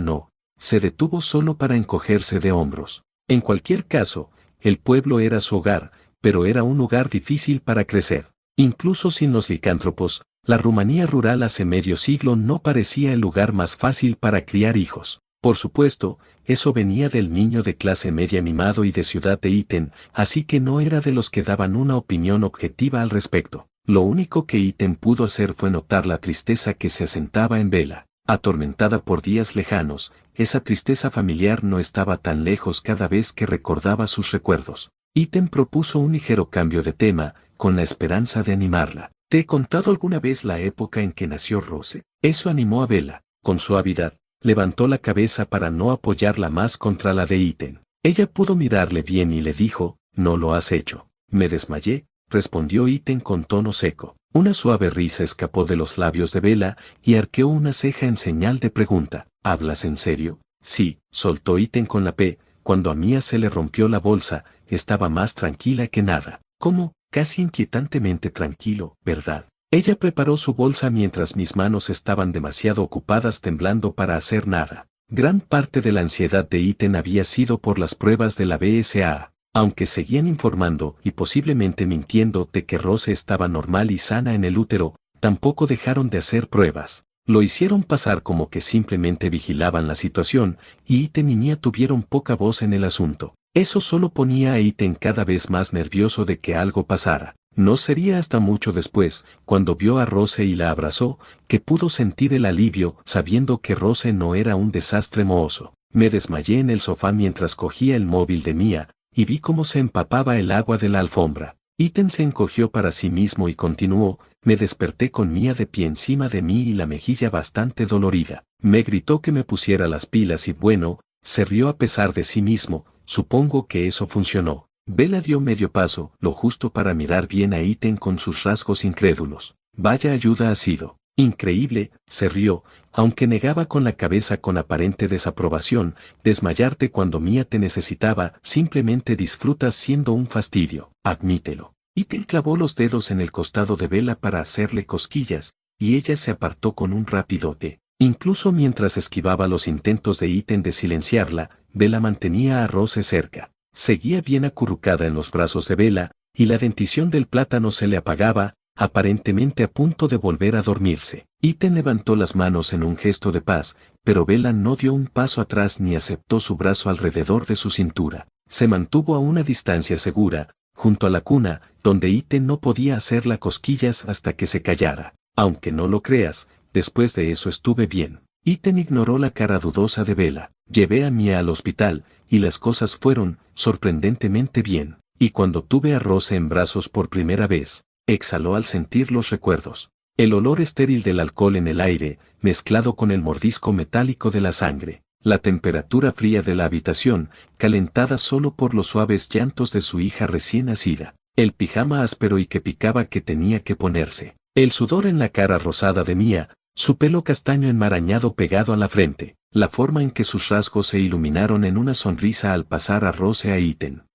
no. Se detuvo solo para encogerse de hombros. En cualquier caso, el pueblo era su hogar, pero era un lugar difícil para crecer. Incluso sin los licántropos, la Rumanía rural hace medio siglo no parecía el lugar más fácil para criar hijos. Por supuesto, eso venía del niño de clase media mimado y de ciudad de Ethan, así que no era de los que daban una opinión objetiva al respecto. Lo único que Ethan pudo hacer fue notar la tristeza que se asentaba en Bella. Atormentada por días lejanos, esa tristeza familiar no estaba tan lejos cada vez que recordaba sus recuerdos. Ethan propuso un ligero cambio de tema, con la esperanza de animarla. ¿Te he contado alguna vez la época en que nació Rose? Eso animó a Bella. Con suavidad, levantó la cabeza para no apoyarla más contra la de Ethan. Ella pudo mirarle bien y le dijo, no lo has hecho. Me desmayé, respondió Ethan con tono seco. Una suave risa escapó de los labios de Bella y arqueó una ceja en señal de pregunta. ¿Hablas en serio? Sí, soltó Ethan con la P. Cuando a Mia se le rompió la bolsa, estaba más tranquila que nada. ¿Cómo? Casi inquietantemente tranquilo, ¿verdad? Ella preparó su bolsa mientras mis manos estaban demasiado ocupadas temblando para hacer nada. Gran parte de la ansiedad de Ethan había sido por las pruebas de la BSAA. Aunque seguían informando y posiblemente mintiendo de que Rose estaba normal y sana en el útero, tampoco dejaron de hacer pruebas. Lo hicieron pasar como que simplemente vigilaban la situación, y Ethan y Mia tuvieron poca voz en el asunto. Eso solo ponía a Ethan cada vez más nervioso de que algo pasara. No sería hasta mucho después, cuando vio a Rose y la abrazó, que pudo sentir el alivio sabiendo que Rose no era un desastre mohoso. Me desmayé en el sofá mientras cogía el móvil de Mia, y vi cómo se empapaba el agua de la alfombra. Ethan se encogió para sí mismo y continuó, me desperté con Mia de pie encima de mí y la mejilla bastante dolorida. Me gritó que me pusiera las pilas y bueno, se rió a pesar de sí mismo, supongo que eso funcionó. Bella dio medio paso, lo justo para mirar bien a Ethan con sus rasgos incrédulos. Vaya ayuda ha sido. Increíble, se rió, aunque negaba con la cabeza con aparente desaprobación, desmayarte cuando Mia te necesitaba, simplemente disfrutas siendo un fastidio, admítelo. Ethan clavó los dedos en el costado de Bella para hacerle cosquillas, y ella se apartó con un rápido te. Incluso mientras esquivaba los intentos de Ethan de silenciarla, Bella mantenía a Rose cerca. Seguía bien acurrucada en los brazos de Bella, y la dentición del plátano se le apagaba, aparentemente a punto de volver a dormirse. Ethan levantó las manos en un gesto de paz, pero Bella no dio un paso atrás ni aceptó su brazo alrededor de su cintura. Se mantuvo a una distancia segura, junto a la cuna, donde Ethan no podía hacerla cosquillas hasta que se callara. Aunque no lo creas, después de eso estuve bien. Ethan ignoró la cara dudosa de Bella. Llevé a Mia al hospital, y las cosas fueron, sorprendentemente bien. Y cuando tuve a Rose en brazos por primera vez, exhaló al sentir los recuerdos. El olor estéril del alcohol en el aire, mezclado con el mordisco metálico de la sangre. La temperatura fría de la habitación, calentada solo por los suaves llantos de su hija recién nacida. El pijama áspero y que picaba que tenía que ponerse. El sudor en la cara rosada de Mia, su pelo castaño enmarañado pegado a la frente. La forma en que sus rasgos se iluminaron en una sonrisa al pasar a Rose a Ethan.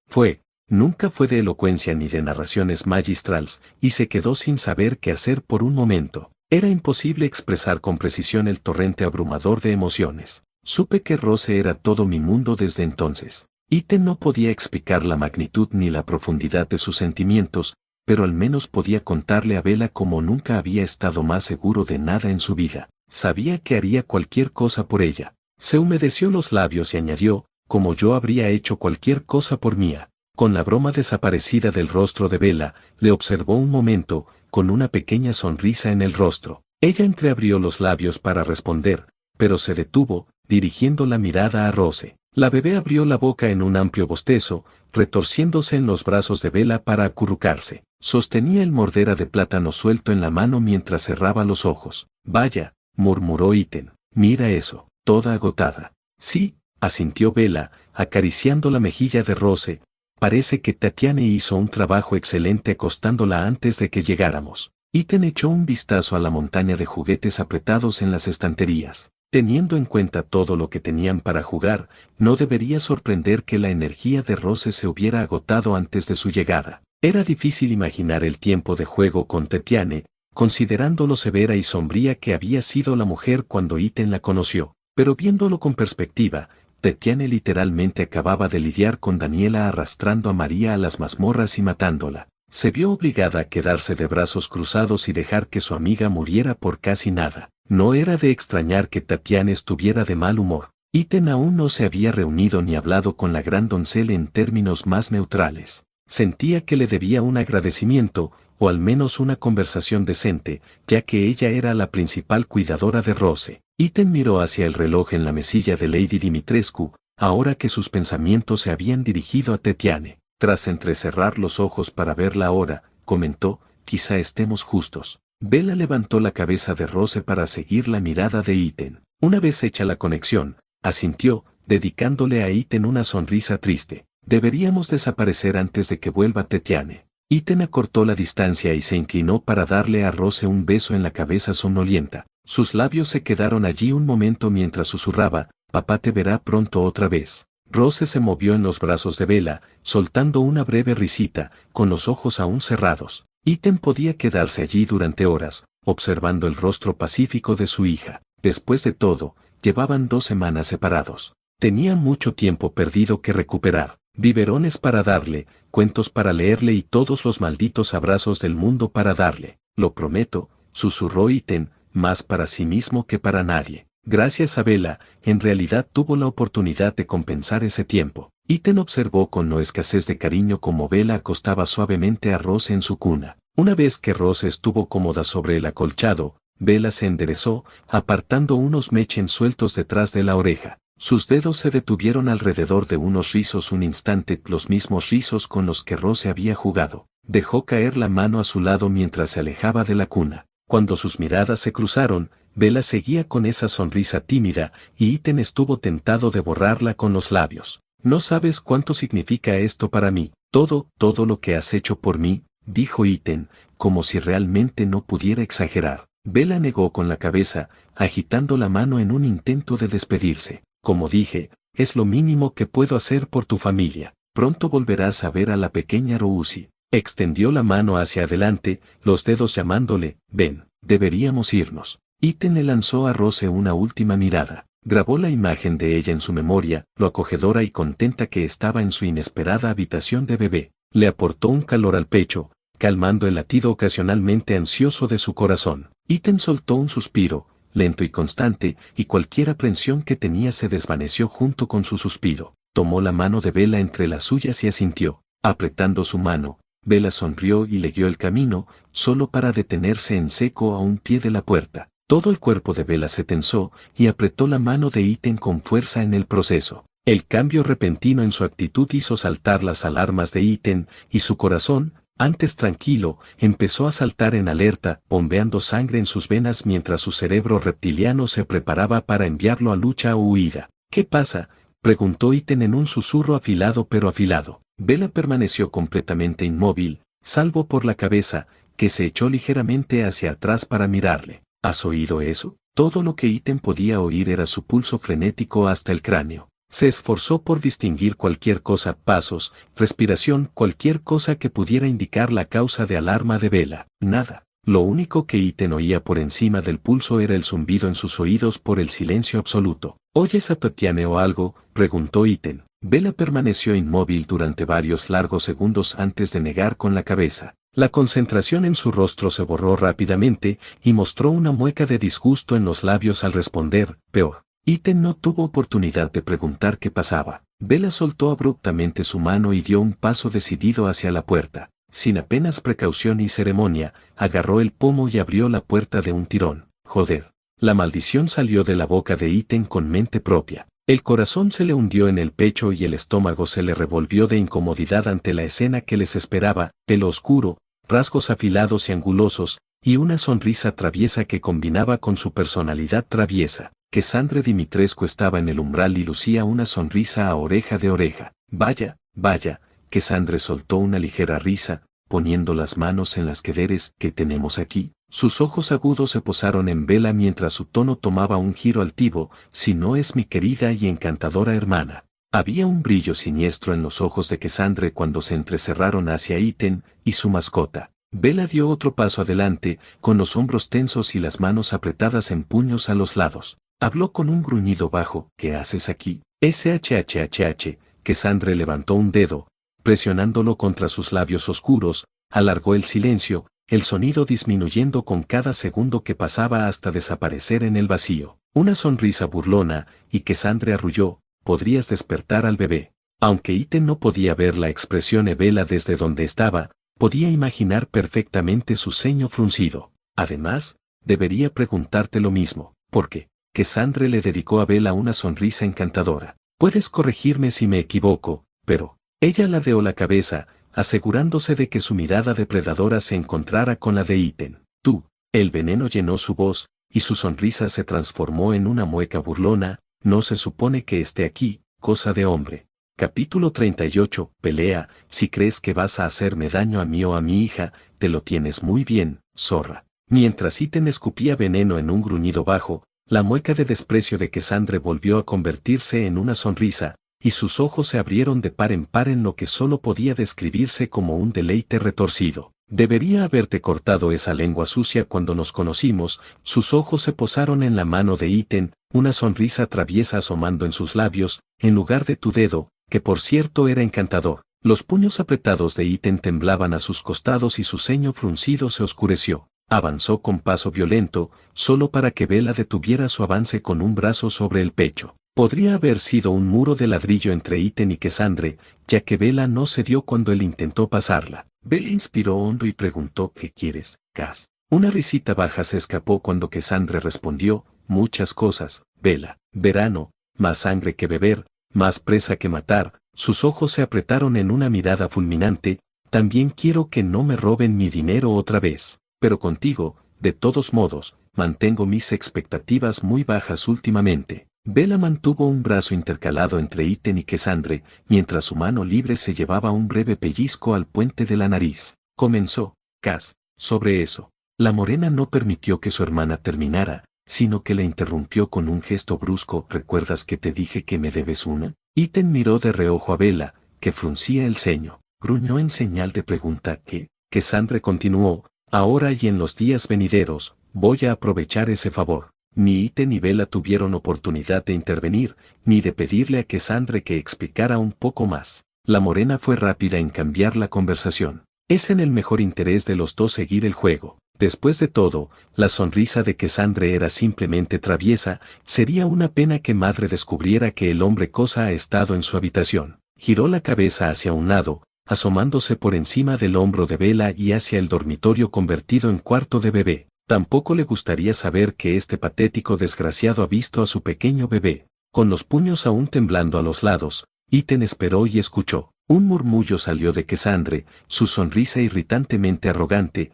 Nunca fue de elocuencia ni de narraciones magistrales, y se quedó sin saber qué hacer por un momento. Era imposible expresar con precisión el torrente abrumador de emociones. Supe que Rose era todo mi mundo desde entonces. Ethan no podía explicar la magnitud ni la profundidad de sus sentimientos, pero al menos podía contarle a Bella como nunca había estado más seguro de nada en su vida. Sabía que haría cualquier cosa por ella. Se humedeció los labios y añadió, como yo habría hecho cualquier cosa por Mia. Con la broma desaparecida del rostro de Bella, le observó un momento, con una pequeña sonrisa en el rostro. Ella entreabrió los labios para responder, pero se detuvo, dirigiendo la mirada a Rose. La bebé abrió la boca en un amplio bostezo, retorciéndose en los brazos de Bella para acurrucarse. Sostenía el mordera de plátano suelto en la mano mientras cerraba los ojos. Vaya, murmuró Ethan. Mira eso, toda agotada. Sí, asintió Bella, acariciando la mejilla de Rose. Parece que Tatiana hizo un trabajo excelente acostándola antes de que llegáramos. Ethan echó un vistazo a la montaña de juguetes apretados en las estanterías. Teniendo en cuenta todo lo que tenían para jugar, no debería sorprender que la energía de Rose se hubiera agotado antes de su llegada. Era difícil imaginar el tiempo de juego con Tatiana, considerando lo severa y sombría que había sido la mujer cuando Ethan la conoció. Pero viéndolo con perspectiva, Tatiana literalmente acababa de lidiar con Daniela arrastrando a María a las mazmorras y matándola. Se vio obligada a quedarse de brazos cruzados y dejar que su amiga muriera por casi nada. No era de extrañar que Tatiana estuviera de mal humor. Ethan aún no se había reunido ni hablado con la gran doncella en términos más neutrales. Sentía que le debía un agradecimiento, o al menos una conversación decente, ya que ella era la principal cuidadora de Rose. Ethan miró hacia el reloj en la mesilla de Lady Dimitrescu, ahora que sus pensamientos se habían dirigido a Tatiana. Tras entrecerrar los ojos para ver la hora, comentó, quizá estemos justos. Bella levantó la cabeza de Rose para seguir la mirada de Ethan. Una vez hecha la conexión, asintió, dedicándole a Ethan una sonrisa triste. Deberíamos desaparecer antes de que vuelva Tatiana. Ethan acortó la distancia y se inclinó para darle a Rose un beso en la cabeza somnolienta. Sus labios se quedaron allí un momento mientras susurraba, papá te verá pronto otra vez. Rose se movió en los brazos de Bella, soltando una breve risita, con los ojos aún cerrados. Ethan podía quedarse allí durante horas, observando el rostro pacífico de su hija. Después de todo, llevaban 2 semanas separados. Tenían mucho tiempo perdido que recuperar. Biberones para darle, cuentos para leerle y todos los malditos abrazos del mundo para darle. Lo prometo, susurró Ethan, más para sí mismo que para nadie. Gracias a Bella, en realidad tuvo la oportunidad de compensar ese tiempo. Ethan observó con no escasez de cariño cómo Bella acostaba suavemente a Rose en su cuna. Una vez que Rose estuvo cómoda sobre el acolchado, Bella se enderezó, apartando unos mechens sueltos detrás de la oreja. Sus dedos se detuvieron alrededor de unos rizos un instante, los mismos rizos con los que Rose había jugado. Dejó caer la mano a su lado mientras se alejaba de la cuna. Cuando sus miradas se cruzaron, Bella seguía con esa sonrisa tímida, y Ethan estuvo tentado de borrarla con los labios. «No sabes cuánto significa esto para mí, todo lo que has hecho por mí», dijo Ethan, como si realmente no pudiera exagerar. Bella negó con la cabeza, agitando la mano en un intento de despedirse. «Como dije, es lo mínimo que puedo hacer por tu familia. Pronto volverás a ver a la pequeña Rose». Extendió la mano hacia adelante, los dedos llamándole, «Ven, deberíamos irnos». Ethan le lanzó a Rose una última mirada. Grabó la imagen de ella en su memoria, lo acogedora y contenta que estaba en su inesperada habitación de bebé. Le aportó un calor al pecho, calmando el latido ocasionalmente ansioso de su corazón. Ethan soltó un suspiro, lento y constante, y cualquier aprensión que tenía se desvaneció junto con su suspiro. Tomó la mano de Bella entre las suyas y asintió. Apretando su mano, Bella sonrió y le guió el camino, solo para detenerse en seco a un pie de la puerta. Todo el cuerpo de Bella se tensó y apretó la mano de Ethan con fuerza en el proceso. El cambio repentino en su actitud hizo saltar las alarmas de Ethan, y su corazón, antes tranquilo, empezó a saltar en alerta, bombeando sangre en sus venas mientras su cerebro reptiliano se preparaba para enviarlo a lucha o huida. «¿Qué pasa?», preguntó Ethan en un susurro afilado pero afilado. Bella permaneció completamente inmóvil, salvo por la cabeza, que se echó ligeramente hacia atrás para mirarle. «¿Has oído eso?». Todo lo que Ethan podía oír era su pulso frenético hasta el cráneo. Se esforzó por distinguir cualquier cosa, pasos, respiración, cualquier cosa que pudiera indicar la causa de alarma de Bella. Nada. Lo único que Ethan oía por encima del pulso era el zumbido en sus oídos por el silencio absoluto. «¿Oyes a Tatiana o algo?», preguntó Ethan. Bella permaneció inmóvil durante varios largos segundos antes de negar con la cabeza. La concentración en su rostro se borró rápidamente y mostró una mueca de disgusto en los labios al responder, «Peor». Ethan no tuvo oportunidad de preguntar qué pasaba. Bella soltó abruptamente su mano y dio un paso decidido hacia la puerta. Sin apenas precaución y ceremonia, agarró el pomo y abrió la puerta de un tirón. «Joder». La maldición salió de la boca de Ethan con mente propia. El corazón se le hundió en el pecho y el estómago se le revolvió de incomodidad ante la escena que les esperaba, pelo oscuro, rasgos afilados y angulosos, y una sonrisa traviesa que combinaba con su personalidad traviesa. Cassandre Dimitrescu estaba en el umbral y lucía una sonrisa a oreja de oreja. «Vaya, vaya», Cassandre soltó una ligera risa, poniendo las manos en las quederes. «¿Qué tenemos aquí?». Sus ojos agudos se posaron en Bella mientras su tono tomaba un giro altivo. «Si no es mi querida y encantadora hermana». Había un brillo siniestro en los ojos de Cassandre cuando se entrecerraron hacia Ethan y su mascota. Bella dio otro paso adelante, con los hombros tensos y las manos apretadas en puños a los lados. Habló con un gruñido bajo. «¿Qué haces aquí?». «SHHHH». Cassandre levantó un dedo, presionándolo contra sus labios oscuros, alargó el silencio, el sonido disminuyendo con cada segundo que pasaba hasta desaparecer en el vacío. Una sonrisa burlona, y Cassandre arrulló. «Podrías despertar al bebé». Aunque Ethan no podía ver la expresión de Bella desde donde estaba, podía imaginar perfectamente su ceño fruncido. «Además, debería preguntarte lo mismo». «¿Por qué?». Cassandre le dedicó a Bella una sonrisa encantadora. «Puedes corregirme si me equivoco, pero…». Ella ladeó la cabeza, asegurándose de que su mirada depredadora se encontrara con la de Ethan. «Tú». El veneno llenó su voz, y su sonrisa se transformó en una mueca burlona. «No se supone que esté aquí, cosa de hombre». Capítulo 38. Pelea. «Si crees que vas a hacerme daño a mí o a mi hija, te lo tienes muy bien, zorra». Mientras Ethan escupía veneno en un gruñido bajo, la mueca de desprecio de Cassandre volvió a convertirse en una sonrisa, y sus ojos se abrieron de par en par en lo que solo podía describirse como un deleite retorcido. «Debería haberte cortado esa lengua sucia cuando nos conocimos». Sus ojos se posaron en la mano de Ethan, una sonrisa traviesa asomando en sus labios, en lugar de tu dedo, que por cierto era encantador. Los puños apretados de Ethan temblaban a sus costados y su ceño fruncido se oscureció. Avanzó con paso violento, solo para que Bella detuviera su avance con un brazo sobre el pecho. Podría haber sido un muro de ladrillo entre Iten y Cassandre, ya que Bella no cedió cuando él intentó pasarla. Bella inspiró hondo y preguntó: ¿qué quieres, Cass? Una risita baja se escapó cuando Cassandre respondió: muchas cosas, Bella. Verano, más sangre que beber, más presa que matar. Sus ojos se apretaron en una mirada fulminante. También quiero que no me roben mi dinero otra vez. Pero contigo, de todos modos, mantengo mis expectativas muy bajas últimamente. Bella mantuvo un brazo intercalado entre Iten y Cassandre, mientras su mano libre se llevaba un breve pellizco al puente de la nariz. Comenzó, Cass, sobre eso. La morena no permitió que su hermana terminara, sino que la interrumpió con un gesto brusco. ¿Recuerdas que te dije que me debes una? Iten miró de reojo a Bella, que fruncía el ceño. Gruñó en señal de pregunta. ¿Qué? Cassandre continuó: ahora y en los días venideros, voy a aprovechar ese favor. Ni Iten ni Bella tuvieron oportunidad de intervenir, ni de pedirle a Cassandre que explicara un poco más. La morena fue rápida en cambiar la conversación. Es en el mejor interés de los dos seguir el juego. Después de todo, la sonrisa de Cassandre era simplemente traviesa. Sería una pena que madre descubriera que el hombre cosa ha estado en su habitación. Giró la cabeza hacia un lado, asomándose por encima del hombro de Bella y hacia el dormitorio convertido en cuarto de bebé. Tampoco le gustaría saber que este patético desgraciado ha visto a su pequeño bebé. Con los puños aún temblando a los lados, Iten esperó y escuchó. Un murmullo salió de Cassandre, su sonrisa irritantemente arrogante.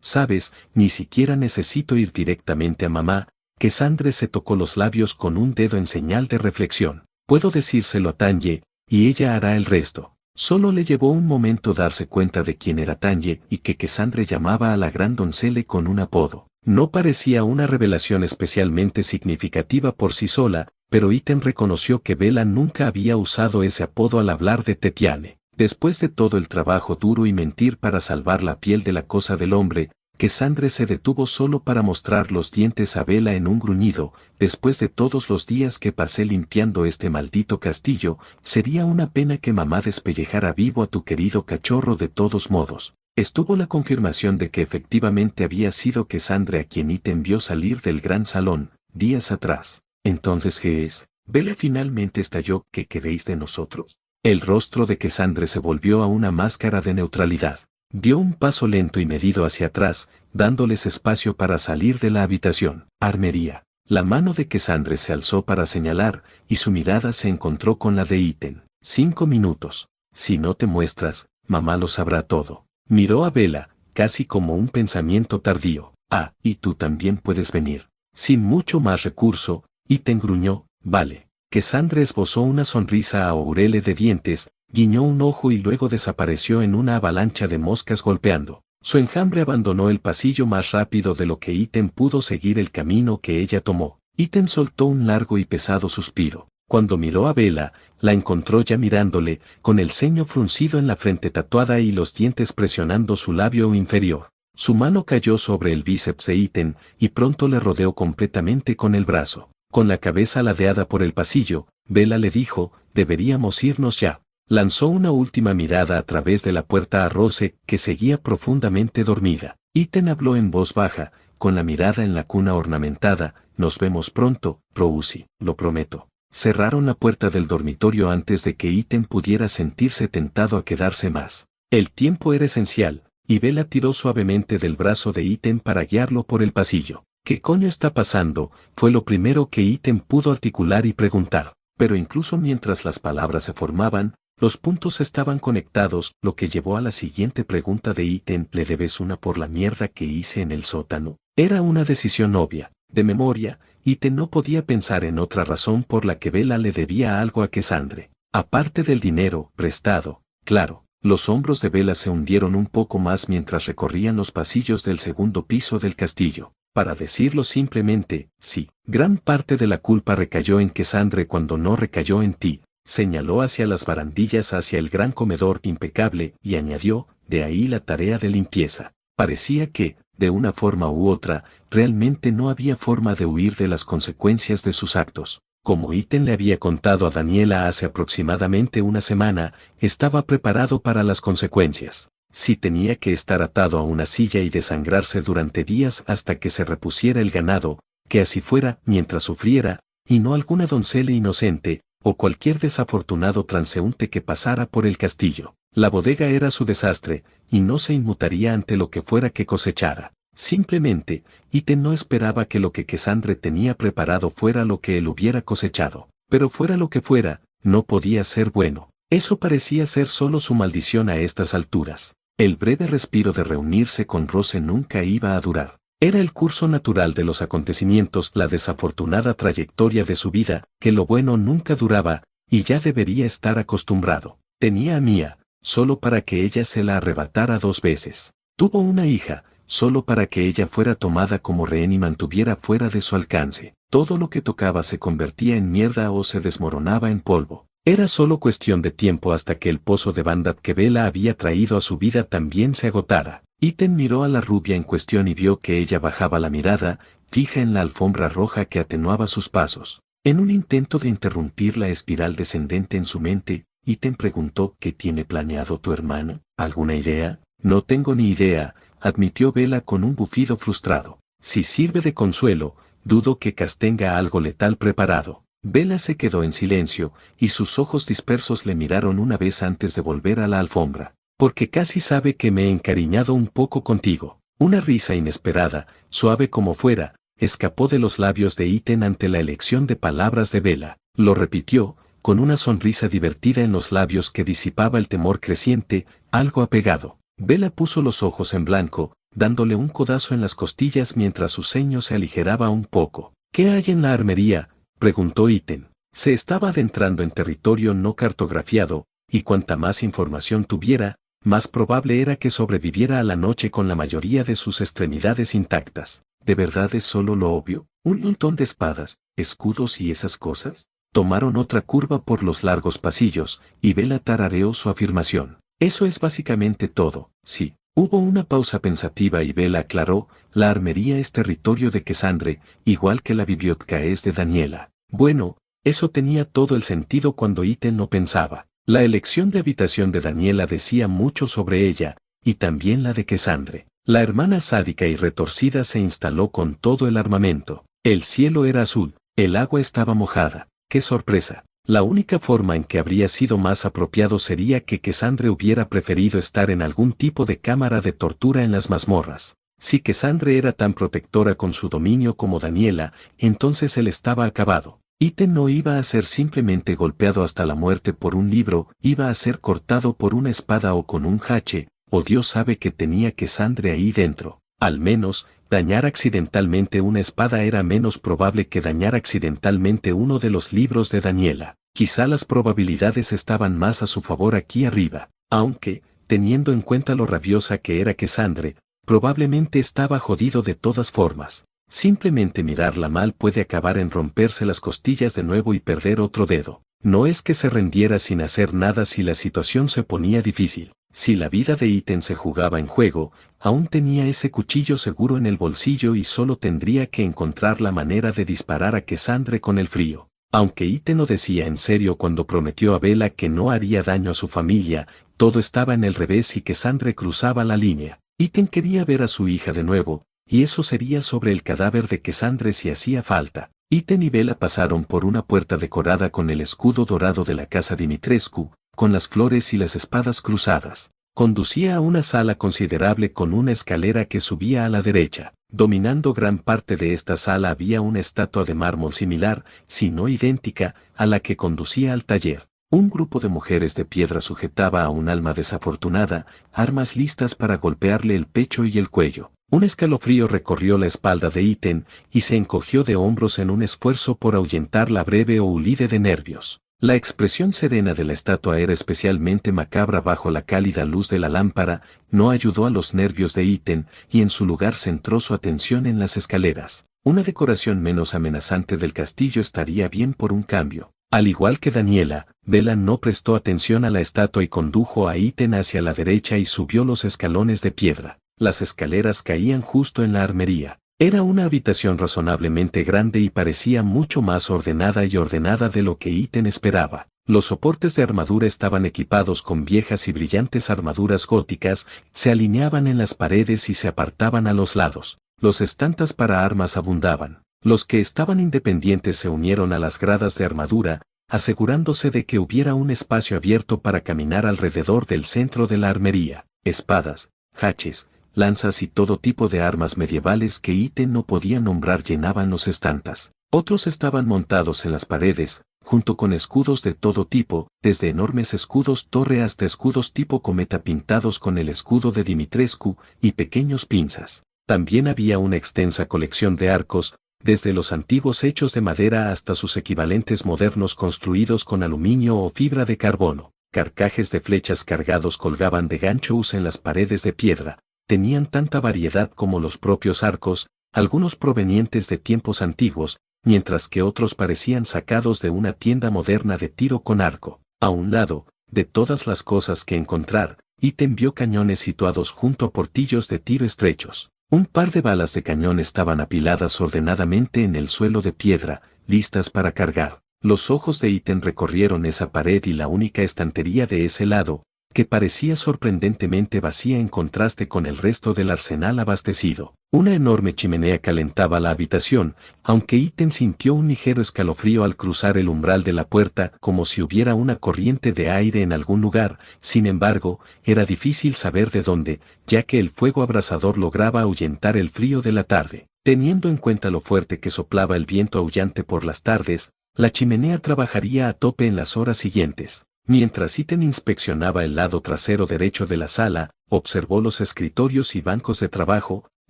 Sabes, ni siquiera necesito ir directamente a mamá. Cassandre se tocó los labios con un dedo en señal de reflexión. Puedo decírselo a Tanye, y ella hará el resto. Solo le llevó un momento darse cuenta de quién era Tanye y que Cassandre llamaba a la gran doncella con un apodo. No parecía una revelación especialmente significativa por sí sola, pero Iten reconoció que Bella nunca había usado ese apodo al hablar de Tetiane. Después de todo el trabajo duro y mentir para salvar la piel de la cosa del hombre, Cassandre se detuvo solo para mostrar los dientes a Bella en un gruñido. Después de todos los días que pasé limpiando este maldito castillo, sería una pena que mamá despellejara vivo a tu querido cachorro de todos modos. Estuvo la confirmación de que efectivamente había sido Cassandre a quien Iten vio salir del gran salón, días atrás. Entonces, ¿qué es? Bella finalmente estalló. ¿Qué queréis de nosotros? El rostro de Cassandre se volvió a una máscara de neutralidad. Dio un paso lento y medido hacia atrás, dándoles espacio para salir de la habitación. Armería. La mano de Cassandre se alzó para señalar, y su mirada se encontró con la de Iten. 5 minutos. Si no te muestras, mamá lo sabrá todo. Miró a Bella, casi como un pensamiento tardío. Ah, y tú también puedes venir. Sin mucho más recurso, Iten gruñó: vale. Cassandre esbozó una sonrisa a Aurele de dientes, guiñó un ojo y luego desapareció en una avalancha de moscas golpeando. Su enjambre abandonó el pasillo más rápido de lo que Iten pudo seguir el camino que ella tomó. Iten soltó un largo y pesado suspiro. Cuando miró a Bella, la encontró ya mirándole, con el ceño fruncido en la frente tatuada y los dientes presionando su labio inferior. Su mano cayó sobre el bíceps de Iten, y pronto le rodeó completamente con el brazo. Con la cabeza ladeada por el pasillo, Bella le dijo: deberíamos irnos ya. Lanzó una última mirada a través de la puerta a Rose, que seguía profundamente dormida. Iten habló en voz baja, con la mirada en la cuna ornamentada: nos vemos pronto, Rosie, lo prometo. Cerraron la puerta del dormitorio antes de que Iten pudiera sentirse tentado a quedarse más. El tiempo era esencial, y Bella tiró suavemente del brazo de Iten para guiarlo por el pasillo. ¿Qué coño está pasando? Fue lo primero que Iten pudo articular y preguntar. Pero incluso mientras las palabras se formaban, los puntos estaban conectados, lo que llevó a la siguiente pregunta de Iten: ¿le debes una por la mierda que hice en el sótano? Era una decisión obvia. De memoria, Iten no podía pensar en otra razón por la que Bella le debía algo a Cassandre. Aparte del dinero prestado, claro. Los hombros de Bella se hundieron un poco más mientras recorrían los pasillos del segundo piso del castillo. Para decirlo simplemente, sí. Gran parte de la culpa recayó en Cassandre cuando no recayó en ti. Señaló hacia las barandillas hacia el gran comedor impecable y añadió: de ahí la tarea de limpieza. Parecía que, de una forma u otra, realmente no había forma de huir de las consecuencias de sus actos. Como Iten le había contado a Daniela hace aproximadamente una semana, estaba preparado para las consecuencias. Si tenía que estar atado a una silla y desangrarse durante días hasta que se repusiera el ganado, que así fuera. Mientras sufriera, y no alguna doncella inocente, o cualquier desafortunado transeúnte que pasara por el castillo. La bodega era su desastre, y no se inmutaría ante lo que fuera que cosechara. Simplemente, Iten no esperaba que lo que Cassandre tenía preparado fuera lo que él hubiera cosechado. Pero fuera lo que fuera, no podía ser bueno. Eso parecía ser solo su maldición a estas alturas. El breve respiro de reunirse con Rose nunca iba a durar. Era el curso natural de los acontecimientos, la desafortunada trayectoria de su vida, que lo bueno nunca duraba, y ya debería estar acostumbrado. Tenía a Mia, solo para que ella se la arrebatara 2 veces. Tuvo una hija, solo para que ella fuera tomada como rehén y mantuviera fuera de su alcance. Todo lo que tocaba se convertía en mierda o se desmoronaba en polvo. Era solo cuestión de tiempo hasta que el pozo de Bandab que Bella había traído a su vida también se agotara. Iten miró a la rubia en cuestión y vio que ella bajaba la mirada, fija en la alfombra roja que atenuaba sus pasos. En un intento de interrumpir la espiral descendente en su mente, Iten preguntó: ¿qué tiene planeado tu hermana? ¿Alguna idea? No tengo ni idea, admitió Bella con un bufido frustrado. Si sirve de consuelo, dudo que Cass tenga algo letal preparado. Bella se quedó en silencio, y sus ojos dispersos le miraron una vez antes de volver a la alfombra. Porque casi sabe que me he encariñado un poco contigo. Una risa inesperada, suave como fuera, escapó de los labios de Iten ante la elección de palabras de Bella. Lo repitió, con una sonrisa divertida en los labios que disipaba el temor creciente, algo apegado. Bella puso los ojos en blanco, dándole un codazo en las costillas mientras su ceño se aligeraba un poco. ¿Qué hay en la armería?, preguntó Iten. Se estaba adentrando en territorio no cartografiado, y cuanta más información tuviera, más probable era que sobreviviera a la noche con la mayoría de sus extremidades intactas. ¿De verdad es solo lo obvio? ¿Un montón de espadas, escudos y esas cosas? Tomaron otra curva por los largos pasillos, y Bella tarareó su afirmación. Eso es básicamente todo, sí. Hubo una pausa pensativa y Bella aclaró: la armería es territorio de Cassandre, igual que la biblioteca es de Daniela. Bueno, eso tenía todo el sentido cuando Iten no pensaba. La elección de habitación de Daniela decía mucho sobre ella, y también la de Cassandre. La hermana sádica y retorcida se instaló con todo el armamento. El cielo era azul, el agua estaba mojada. ¡Qué sorpresa! La única forma en que habría sido más apropiado sería que Cassandre hubiera preferido estar en algún tipo de cámara de tortura en las mazmorras. Si Cassandre era tan protectora con su dominio como Daniela, entonces él estaba acabado. Iten no iba a ser simplemente golpeado hasta la muerte por un libro, iba a ser cortado por una espada o con un hache, o Dios sabe que tenía Cassandre ahí dentro. Al menos, dañar accidentalmente una espada era menos probable que dañar accidentalmente uno de los libros de Daniela. Quizá las probabilidades estaban más a su favor aquí arriba, aunque, teniendo en cuenta lo rabiosa que era Cassandre, probablemente estaba jodido de todas formas. Simplemente mirarla mal puede acabar en romperse las costillas de nuevo y perder otro dedo. No es que se rendiera sin hacer nada si la situación se ponía difícil. Si la vida de Iten se jugaba en juego, aún tenía ese cuchillo seguro en el bolsillo y solo tendría que encontrar la manera de disparar a Cassandre con el frío. Aunque Iten lo decía en serio cuando prometió a Bella que no haría daño a su familia, todo estaba en el revés y Cassandre cruzaba la línea. Iten quería ver a su hija de nuevo, y eso sería sobre el cadáver de Cassandre si hacía falta. Iten y Bella pasaron por una puerta decorada con el escudo dorado de la casa Dimitrescu, con las flores y las espadas cruzadas. Conducía a una sala considerable con una escalera que subía a la derecha. Dominando gran parte de esta sala había una estatua de mármol similar, si no idéntica, a la que conducía al taller. Un grupo de mujeres de piedra sujetaba a un alma desafortunada, armas listas para golpearle el pecho y el cuello. Un escalofrío recorrió la espalda de Iten, y se encogió de hombros en un esfuerzo por ahuyentar la breve oulide de nervios. La expresión serena de la estatua era especialmente macabra bajo la cálida luz de la lámpara, no ayudó a los nervios de Iten, y en su lugar centró su atención en las escaleras. Una decoración menos amenazante del castillo estaría bien por un cambio. Al igual que Daniela, Bella no prestó atención a la estatua y condujo a Iten hacia la derecha y subió los escalones de piedra. Las escaleras caían justo en la armería. Era una habitación razonablemente grande y parecía mucho más ordenada de lo que Iten esperaba. Los soportes de armadura estaban equipados con viejas y brillantes armaduras góticas, se alineaban en las paredes y se apartaban a los lados. Los estantes para armas abundaban. Los que estaban independientes se unieron a las gradas de armadura, asegurándose de que hubiera un espacio abierto para caminar alrededor del centro de la armería. Espadas, haches, lanzas y todo tipo de armas medievales que Iten no podía nombrar llenaban los estantas. Otros estaban montados en las paredes, junto con escudos de todo tipo, desde enormes escudos torre hasta escudos tipo cometa pintados con el escudo de Dimitrescu y pequeños pinzas. También había una extensa colección de arcos, desde los antiguos hechos de madera hasta sus equivalentes modernos construidos con aluminio o fibra de carbono. Carcajes de flechas cargados colgaban de ganchos en las paredes de piedra. Tenían tanta variedad como los propios arcos, algunos provenientes de tiempos antiguos, mientras que otros parecían sacados de una tienda moderna de tiro con arco. A un lado, de todas las cosas que encontrar, Iten vio cañones situados junto a portillos de tiro estrechos. Un par de balas de cañón estaban apiladas ordenadamente en el suelo de piedra, listas para cargar. Los ojos de Iten recorrieron esa pared y la única estantería de ese lado, que parecía sorprendentemente vacía en contraste con el resto del arsenal abastecido. Una enorme chimenea calentaba la habitación, aunque Iten sintió un ligero escalofrío al cruzar el umbral de la puerta como si hubiera una corriente de aire en algún lugar. Sin embargo, era difícil saber de dónde, ya que el fuego abrasador lograba ahuyentar el frío de la tarde. Teniendo en cuenta lo fuerte que soplaba el viento aullante por las tardes, la chimenea trabajaría a tope en las horas siguientes. Mientras Iten inspeccionaba el lado trasero derecho de la sala, observó los escritorios y bancos de trabajo,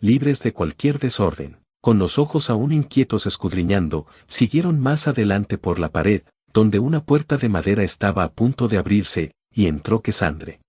libres de cualquier desorden. Con los ojos aún inquietos escudriñando, siguieron más adelante por la pared, donde una puerta de madera estaba a punto de abrirse, y entró Cassandre.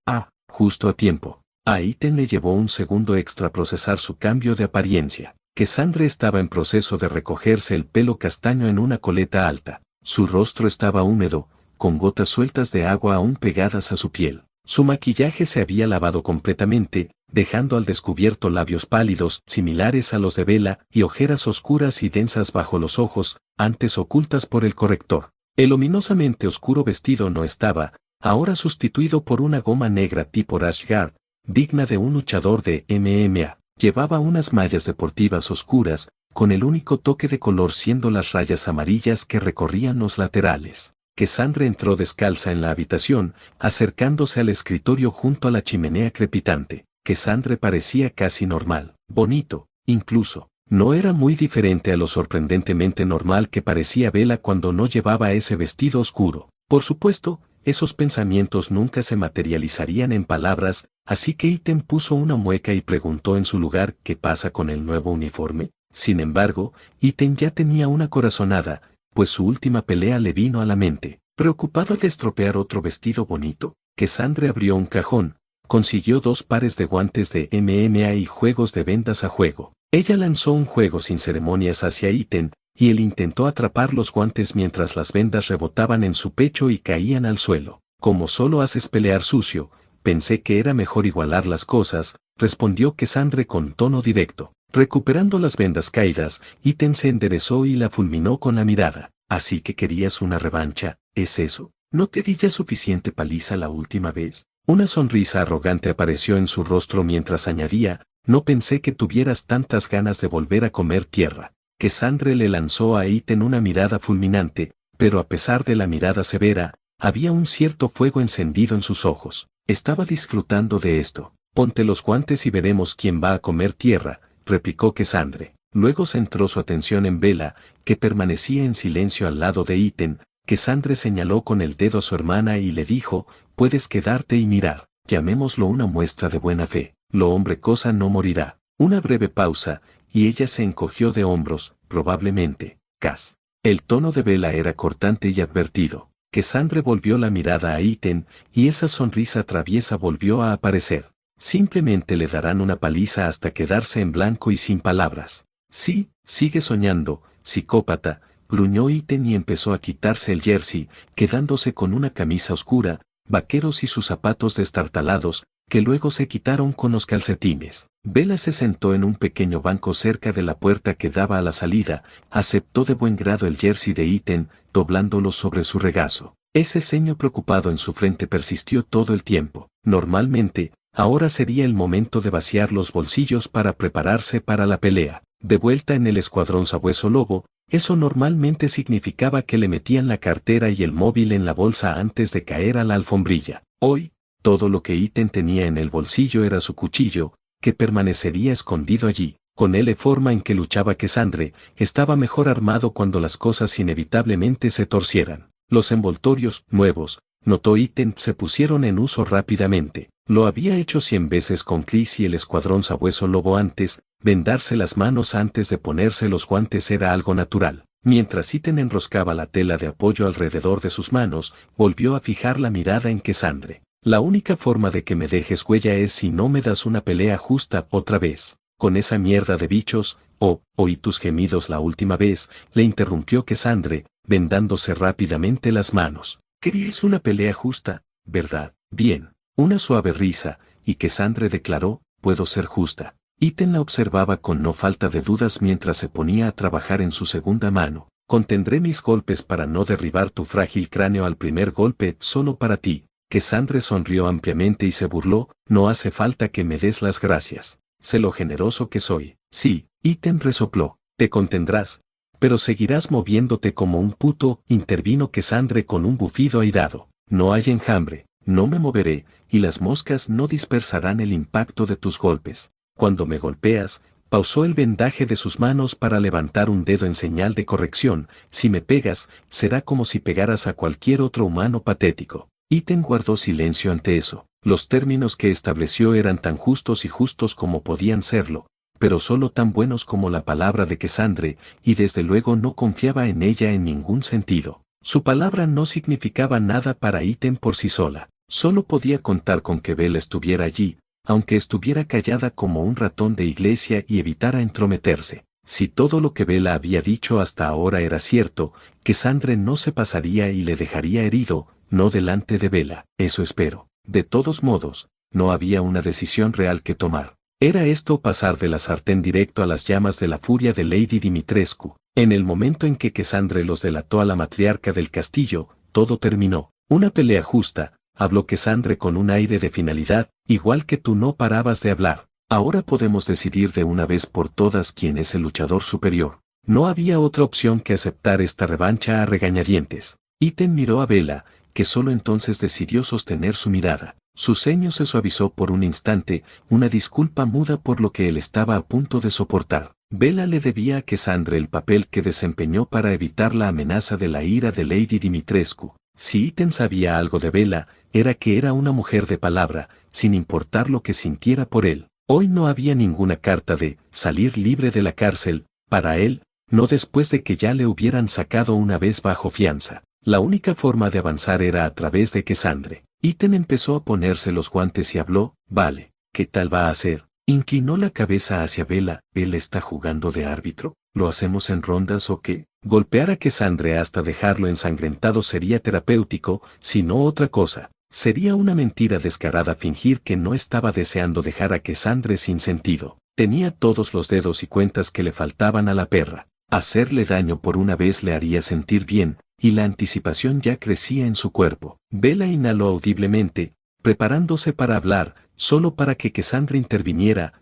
Justo a tiempo. A Iten le llevó un segundo extra procesar su cambio de apariencia. Cassandre estaba en proceso de recogerse el pelo castaño en una coleta alta. Su rostro estaba húmedo, con gotas sueltas de agua aún pegadas a su piel. Su maquillaje se había lavado completamente, dejando al descubierto labios pálidos, similares a los de Bella, y ojeras oscuras y densas bajo los ojos, antes ocultas por el corrector. El ominosamente oscuro vestido no estaba, ahora sustituido por una goma negra tipo rash guard, digna de un luchador de MMA. Llevaba unas mallas deportivas oscuras, con el único toque de color siendo las rayas amarillas que recorrían los laterales. Cassandre entró descalza en la habitación, acercándose al escritorio junto a la chimenea crepitante. Cassandre parecía casi normal, bonito, incluso. No era muy diferente a lo sorprendentemente normal que parecía Bella cuando no llevaba ese vestido oscuro. Por supuesto, esos pensamientos nunca se materializarían en palabras, así que Iten puso una mueca y preguntó en su lugar qué pasa con el nuevo uniforme. Sin embargo, Iten ya tenía una corazonada, pues su última pelea le vino a la mente. Preocupado de estropear otro vestido bonito, Cassandre abrió un cajón, consiguió 2 pares de guantes de MMA y juegos de vendas a juego. Ella lanzó un juego sin ceremonias hacia Iten, y él intentó atrapar los guantes mientras las vendas rebotaban en su pecho y caían al suelo. Como solo haces pelear sucio, pensé que era mejor igualar las cosas, respondió Cassandre con tono directo. Recuperando las vendas caídas, Iten se enderezó y la fulminó con la mirada. Así que querías una revancha, ¿es eso? ¿No te di ya suficiente paliza la última vez? Una sonrisa arrogante apareció en su rostro mientras añadía, no pensé que tuvieras tantas ganas de volver a comer tierra. Cassandre le lanzó a Iten una mirada fulminante, pero a pesar de la mirada severa, había un cierto fuego encendido en sus ojos. Estaba disfrutando de esto. Ponte los guantes y veremos quién va a comer tierra, replicó Cassandre. Luego centró su atención en Bella, que permanecía en silencio al lado de Iten. Cassandre señaló con el dedo a su hermana y le dijo, puedes quedarte y mirar, llamémoslo una muestra de buena fe, lo hombre cosa no morirá. Una breve pausa, y ella se encogió de hombros, probablemente, Cass. El tono de Bella era cortante y advertido. Cassandre volvió la mirada a Iten, y esa sonrisa traviesa volvió a aparecer. Simplemente le darán una paliza hasta quedarse en blanco y sin palabras. Sí, sigue soñando, psicópata, gruñó Iten y empezó a quitarse el jersey, quedándose con una camisa oscura, vaqueros y sus zapatos destartalados, que luego se quitaron con los calcetines. Bella se sentó en un pequeño banco cerca de la puerta que daba a la salida, aceptó de buen grado el jersey de Iten, doblándolo sobre su regazo. Ese ceño preocupado en su frente persistió todo el tiempo. Normalmente, ahora sería el momento de vaciar los bolsillos para prepararse para la pelea. De vuelta en el escuadrón Sabueso Lobo, eso normalmente significaba que le metían la cartera y el móvil en la bolsa antes de caer a la alfombrilla. Hoy, todo lo que Iten tenía en el bolsillo era su cuchillo, que permanecería escondido allí. Con él, la forma en que luchaba Cassandre, estaba mejor armado cuando las cosas inevitablemente se torcieran. Los envoltorios, nuevos, notó Iten, se pusieron en uso rápidamente. Lo había hecho 100 veces con Chris y el escuadrón Sabueso Lobo antes. Vendarse las manos antes de ponerse los guantes era algo natural. Mientras Iten enroscaba la tela de apoyo alrededor de sus manos, volvió a fijar la mirada en Cassandre. La única forma de que me dejes huella es si no me das una pelea justa otra vez. Con esa mierda de bichos, oí tus gemidos la última vez, le interrumpió Cassandre, vendándose rápidamente las manos. Querías una pelea justa, ¿verdad? Bien. Una suave risa, y Cassandre declaró, puedo ser justa. Iten la observaba con no falta de dudas mientras se ponía a trabajar en su segunda mano. Contendré mis golpes para no derribar tu frágil cráneo al primer golpe, solo para ti. Cassandre sonrió ampliamente y se burló, no hace falta que me des las gracias. Sé lo generoso que soy. Sí, Iten resopló, te contendrás, pero seguirás moviéndote como un puto, intervino Cassandre con un bufido airado. No hay enjambre, no me moveré, y las moscas no dispersarán el impacto de tus golpes. Cuando me golpeas, pausó el vendaje de sus manos para levantar un dedo en señal de corrección, si me pegas, será como si pegaras a cualquier otro humano patético. Iten guardó silencio ante eso. Los términos que estableció eran tan justos y justos como podían serlo, pero solo tan buenos como la palabra de Cassandre, y desde luego no confiaba en ella en ningún sentido. Su palabra no significaba nada para Iten por sí sola. Solo podía contar con que Bella estuviera allí, aunque estuviera callada como un ratón de iglesia y evitara entrometerse. Si todo lo que Bella había dicho hasta ahora era cierto, Cassandre no se pasaría y le dejaría herido, no delante de Bella. Eso espero. De todos modos, no había una decisión real que tomar. Era esto pasar de la sartén directo a las llamas de la furia de Lady Dimitrescu. En el momento en que Cassandre los delató a la matriarca del castillo, todo terminó. Una pelea justa, habló Cassandre con un aire de finalidad, igual que tú no parabas de hablar. Ahora podemos decidir de una vez por todas quién es el luchador superior. No había otra opción que aceptar esta revancha a regañadientes. Iten miró a Bella, que solo entonces decidió sostener su mirada. Su ceño se suavizó por un instante, una disculpa muda por lo que él estaba a punto de soportar. Bella le debía a Cassandre el papel que desempeñó para evitar la amenaza de la ira de Lady Dimitrescu. Si Iten sabía algo de Bella, era que era una mujer de palabra, sin importar lo que sintiera por él. Hoy no había ninguna carta de salir libre de la cárcel, para él, no después de que ya le hubieran sacado una vez bajo fianza. La única forma de avanzar era a través de Cassandre. Iten empezó a ponerse los guantes y habló, vale, ¿qué tal va a ser? Inclinó la cabeza hacia Bella. ¿Él está jugando de árbitro? ¿Lo hacemos en rondas o qué? Golpear a Cassandre hasta dejarlo ensangrentado sería terapéutico, si no otra cosa. Sería una mentira descarada fingir que no estaba deseando dejar a Cassandre sin sentido. Tenía todos los dedos y cuentas que le faltaban a la perra. Hacerle daño por una vez le haría sentir bien, y la anticipación ya crecía en su cuerpo. Bella inhaló audiblemente, preparándose para hablar, solo para que Cassandre interviniera.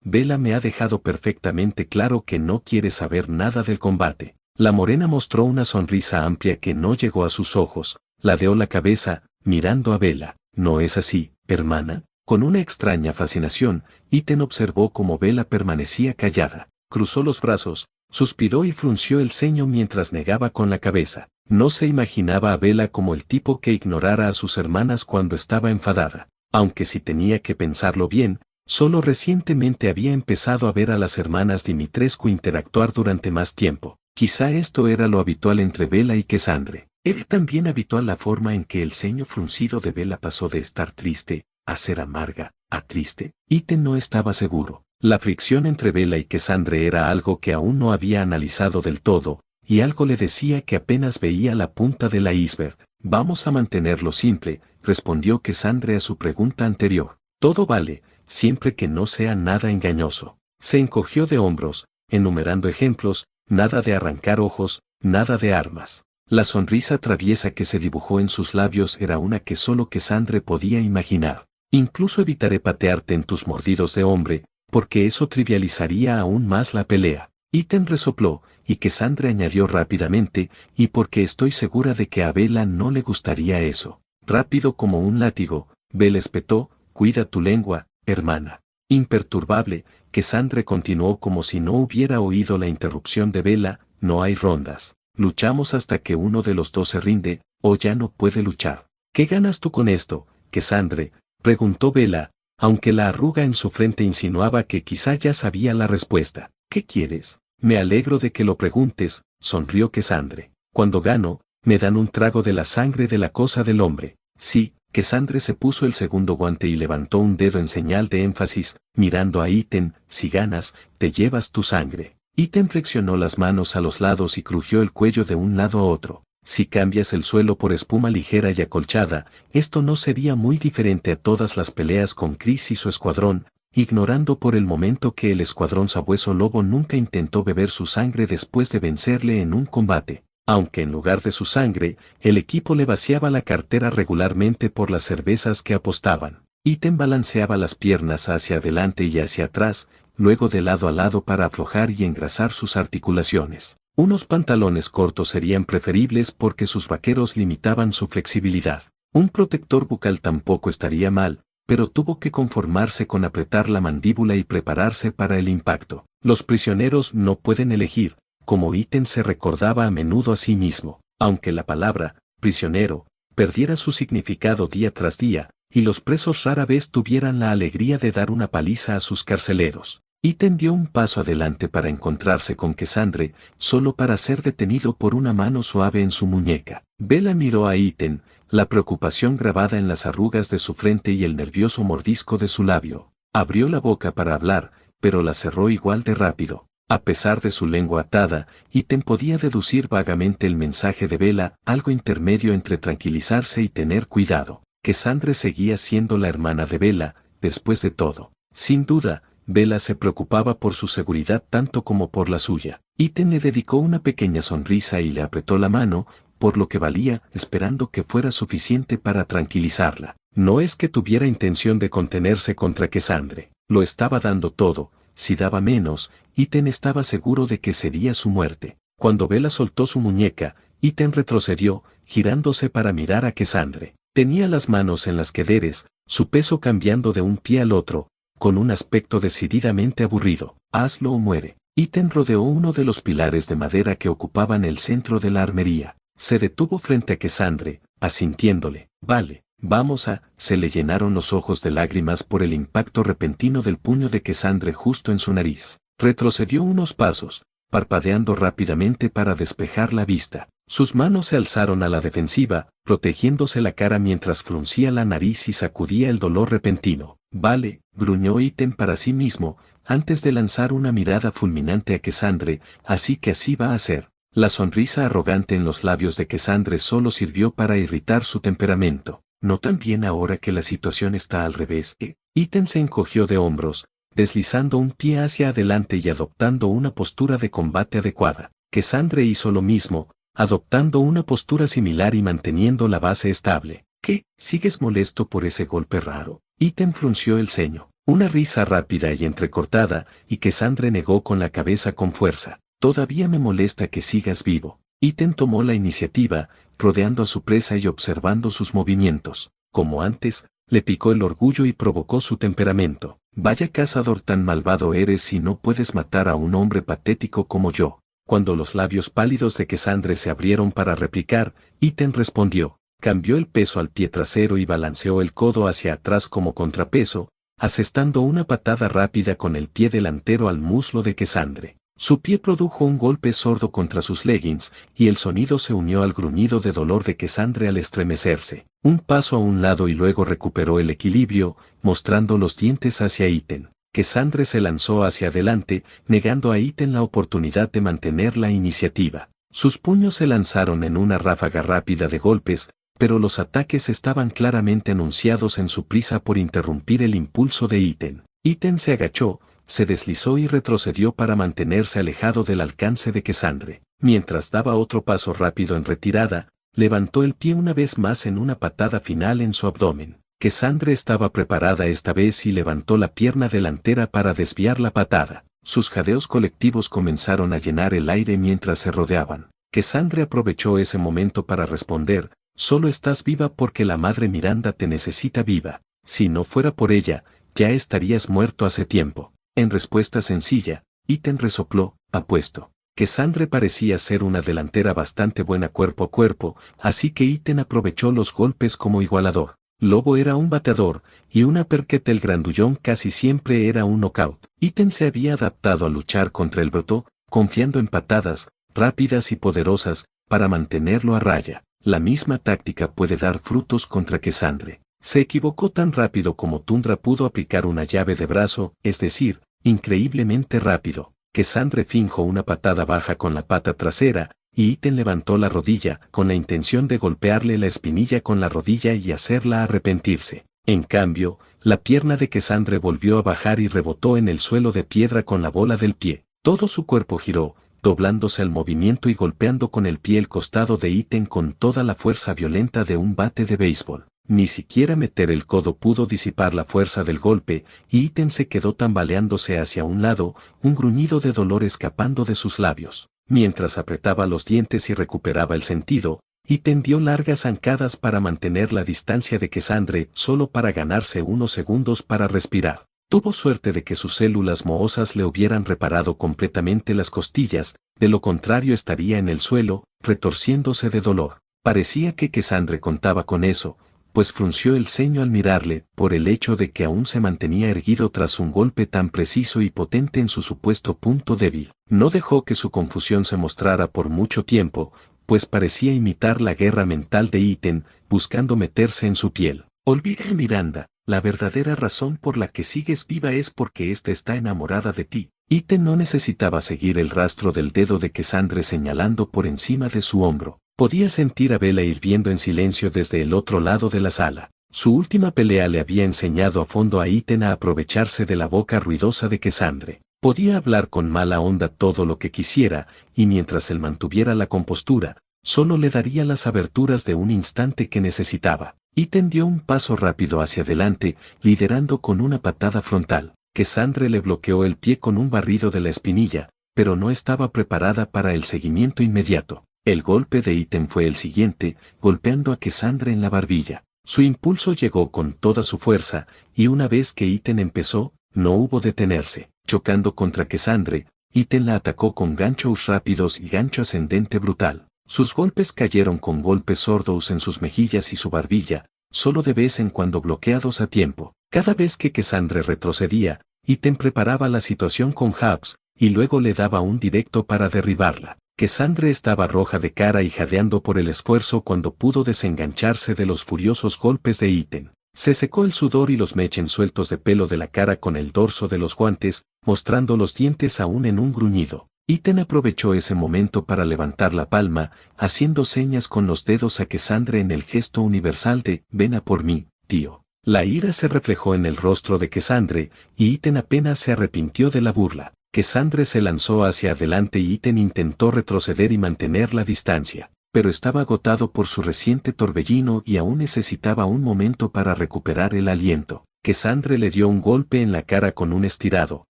Bella me ha dejado perfectamente claro que no quiere saber nada del combate. La morena mostró una sonrisa amplia que no llegó a sus ojos, ladeó la cabeza, mirando a Bella. ¿No es así, hermana? Con una extraña fascinación, Iten observó cómo Bella permanecía callada. Cruzó los brazos, suspiró y frunció el ceño mientras negaba con la cabeza. No se imaginaba a Bella como el tipo que ignorara a sus hermanas cuando estaba enfadada. Aunque si tenía que pensarlo bien, solo recientemente había empezado a ver a las hermanas Dimitrescu interactuar durante más tiempo. Quizá esto era lo habitual entre Bella y Cassandre. Él también habitual la forma en que el ceño fruncido de Bella pasó de estar triste, a ser amarga, a triste. Iten no estaba seguro. La fricción entre Bella y Cassandre era algo que aún no había analizado del todo, y algo le decía que apenas veía la punta del iceberg. Vamos a mantenerlo simple, respondió Cassandre a su pregunta anterior. Todo vale, siempre que no sea nada engañoso. Se encogió de hombros, enumerando ejemplos, nada de arrancar ojos, nada de armas. La sonrisa traviesa que se dibujó en sus labios era una que solo Cassandre podía imaginar. Incluso evitaré patearte en tus mordidos de hombre, porque eso trivializaría aún más la pelea. Ítem resopló, y Cassandra añadió rápidamente, y porque estoy segura de que a Bella no le gustaría eso. Rápido como un látigo, Bella espetó, cuida tu lengua, hermana. Imperturbable, Cassandra continuó como si no hubiera oído la interrupción de Bella, no hay rondas. Luchamos hasta que uno de los dos se rinde, o ya no puede luchar. ¿Qué ganas tú con esto, Cassandra?, preguntó Bella, aunque la arruga en su frente insinuaba que quizá ya sabía la respuesta. ¿Qué quieres? Me alegro de que lo preguntes, sonrió Cassandra. Cuando gano, me dan un trago de la sangre de la cosa del hombre. Sí, Cassandra se puso el segundo guante y levantó un dedo en señal de énfasis, mirando a Ítem. Si ganas, te llevas tu sangre. Ítem flexionó las manos a los lados y crujió el cuello de un lado a otro. Si cambias el suelo por espuma ligera y acolchada, esto no sería muy diferente a todas las peleas con Chris y su escuadrón, ignorando por el momento que el escuadrón sabueso lobo nunca intentó beber su sangre después de vencerle en un combate, aunque en lugar de su sangre, el equipo le vaciaba la cartera regularmente por las cervezas que apostaban. Ítem balanceaba las piernas hacia adelante y hacia atrás, luego de lado a lado para aflojar y engrasar sus articulaciones. Unos pantalones cortos serían preferibles porque sus vaqueros limitaban su flexibilidad. Un protector bucal tampoco estaría mal, pero tuvo que conformarse con apretar la mandíbula y prepararse para el impacto. Los prisioneros no pueden elegir, como Ítem se recordaba a menudo a sí mismo, aunque la palabra prisionero perdiera su significado día tras día, y los presos rara vez tuvieran la alegría de dar una paliza a sus carceleros. Ítem dio un paso adelante para encontrarse con Cassandra, solo para ser detenido por una mano suave en su muñeca. Bella miró a Ítem, la preocupación grabada en las arrugas de su frente y el nervioso mordisco de su labio. Abrió la boca para hablar, pero la cerró igual de rápido. A pesar de su lengua atada, Ítem podía deducir vagamente el mensaje de Bella, algo intermedio entre tranquilizarse y tener cuidado. Cassandra seguía siendo la hermana de Bella, después de todo. Sin duda, Bella se preocupaba por su seguridad tanto como por la suya. Ítem le dedicó una pequeña sonrisa y le apretó la mano, por lo que valía, esperando que fuera suficiente para tranquilizarla. No es que tuviera intención de contenerse contra Cassandra, lo estaba dando todo. Si daba menos, Ítem estaba seguro de que sería su muerte. Cuando Bella soltó su muñeca, Ítem retrocedió, girándose para mirar a Cassandra. Tenía las manos en las quederes, su peso cambiando de un pie al otro, con un aspecto decididamente aburrido. Hazlo o muere. Ítem rodeó uno de los pilares de madera que ocupaban el centro de la armería. Se detuvo frente a Cassandra, asintiéndole. Vale, vamos a... Se le llenaron los ojos de lágrimas por el impacto repentino del puño de Cassandra justo en su nariz. Retrocedió unos pasos, parpadeando rápidamente para despejar la vista. Sus manos se alzaron a la defensiva, protegiéndose la cara mientras fruncía la nariz y sacudía el dolor repentino. Vale, gruñó Ítem para sí mismo, antes de lanzar una mirada fulminante a Cassandra, así que así va a ser. La sonrisa arrogante en los labios de Cassandra solo sirvió para irritar su temperamento. ¿No tan bien ahora que la situación está al revés? Ítem se encogió de hombros, deslizando un pie hacia adelante y adoptando una postura de combate adecuada. Cassandra hizo lo mismo, adoptando una postura similar y manteniendo la base estable. ¿Qué? ¿Sigues molesto por ese golpe raro? Ítem frunció el ceño. Una risa rápida y entrecortada, y Cassandra negó con la cabeza con fuerza. Todavía me molesta que sigas vivo. Ítem tomó la iniciativa, rodeando a su presa y observando sus movimientos. Como antes, le picó el orgullo y provocó su temperamento. Vaya cazador tan malvado eres si no puedes matar a un hombre patético como yo. Cuando los labios pálidos de Cassandra se abrieron para replicar, Ítem respondió. Cambió el peso al pie trasero y balanceó el codo hacia atrás como contrapeso, asestando una patada rápida con el pie delantero al muslo de Cassandra. Su pie produjo un golpe sordo contra sus leggings, y el sonido se unió al gruñido de dolor de Cassandra al estremecerse. Un paso a un lado y luego recuperó el equilibrio, mostrando los dientes hacia Ítem. Cassandra se lanzó hacia adelante, negando a Ítem la oportunidad de mantener la iniciativa. Sus puños se lanzaron en una ráfaga rápida de golpes, pero los ataques estaban claramente anunciados en su prisa por interrumpir el impulso de Ítem. Ítem se agachó, se deslizó y retrocedió para mantenerse alejado del alcance de Cassandra. Mientras daba otro paso rápido en retirada, levantó el pie una vez más en una patada final en su abdomen. Cassandre estaba preparada esta vez y levantó la pierna delantera para desviar la patada. Sus jadeos colectivos comenzaron a llenar el aire mientras se rodeaban. Cassandre aprovechó ese momento para responder: solo estás viva porque la madre Miranda te necesita viva. Si no fuera por ella, ya estarías muerto hace tiempo. En respuesta sencilla, Ethan resopló: apuesto. Cassandre parecía ser una delantera bastante buena cuerpo a cuerpo, así que Ethan aprovechó los golpes como igualador. Lobo era un bateador, y un uppercut del grandullón casi siempre era un knockout. Ethan se había adaptado a luchar contra el broto, confiando en patadas rápidas y poderosas para mantenerlo a raya. La misma táctica puede dar frutos contra Cassandre. Se equivocó tan rápido como Tundra pudo aplicar una llave de brazo, es decir, increíblemente rápido. Cassandre fingió una patada baja con la pata trasera, y Ethan levantó la rodilla con la intención de golpearle la espinilla con la rodilla y hacerla arrepentirse. En cambio, la pierna de Cassandre volvió a bajar y rebotó en el suelo de piedra con la bola del pie. Todo su cuerpo giró, doblándose al movimiento y golpeando con el pie el costado de Ethan con toda la fuerza violenta de un bate de béisbol. Ni siquiera meter el codo pudo disipar la fuerza del golpe, y Ethan se quedó tambaleándose hacia un lado, un gruñido de dolor escapando de sus labios. Mientras apretaba los dientes y recuperaba el sentido, Ethan dio largas zancadas para mantener la distancia de Cassandre, solo para ganarse unos segundos para respirar. Tuvo suerte de que sus células mohosas le hubieran reparado completamente las costillas, de lo contrario estaría en el suelo, retorciéndose de dolor. Parecía que Cassandre contaba con eso, pues frunció el ceño al mirarle, por el hecho de que aún se mantenía erguido tras un golpe tan preciso y potente en su supuesto punto débil. No dejó que su confusión se mostrara por mucho tiempo, pues parecía imitar la guerra mental de Ethan, buscando meterse en su piel. Olvida, Miranda, la verdadera razón por la que sigues viva es porque ésta está enamorada de ti. Ethan no necesitaba seguir el rastro del dedo de Cassandre señalando por encima de su hombro. Podía sentir a Bella hirviendo en silencio desde el otro lado de la sala. Su última pelea le había enseñado a fondo a Ethan a aprovecharse de la boca ruidosa de Cassandre. Podía hablar con mala onda todo lo que quisiera, y mientras él mantuviera la compostura, solo le daría las aberturas de un instante que necesitaba. Ethan dio un paso rápido hacia adelante, liderando con una patada frontal. Cassandre le bloqueó el pie con un barrido de la espinilla, pero no estaba preparada para el seguimiento inmediato. El golpe de Ethan fue el siguiente, golpeando a Cassandre en la barbilla. Su impulso llegó con toda su fuerza, y una vez que Ethan empezó, no hubo detenerse. Chocando contra Cassandre, Ethan la atacó con ganchos rápidos y gancho ascendente brutal. Sus golpes cayeron con golpes sordos en sus mejillas y su barbilla, solo de vez en cuando bloqueados a tiempo. Cada vez que Cassandre retrocedía, Ethan preparaba la situación con jabs, y luego le daba un directo para derribarla. Cassandre estaba roja de cara y jadeando por el esfuerzo cuando pudo desengancharse de los furiosos golpes de Ethan. Se secó el sudor y los mechen sueltos de pelo de la cara con el dorso de los guantes, mostrando los dientes aún en un gruñido. Ethan aprovechó ese momento para levantar la palma, haciendo señas con los dedos a Cassandre en el gesto universal de «ven a por mí, tío». La ira se reflejó en el rostro de Cassandre, y Ethan apenas se arrepintió de la burla. Cassandre se lanzó hacia adelante y Ethan intentó retroceder y mantener la distancia, pero estaba agotado por su reciente torbellino y aún necesitaba un momento para recuperar el aliento. Cassandre le dio un golpe en la cara con un estirado,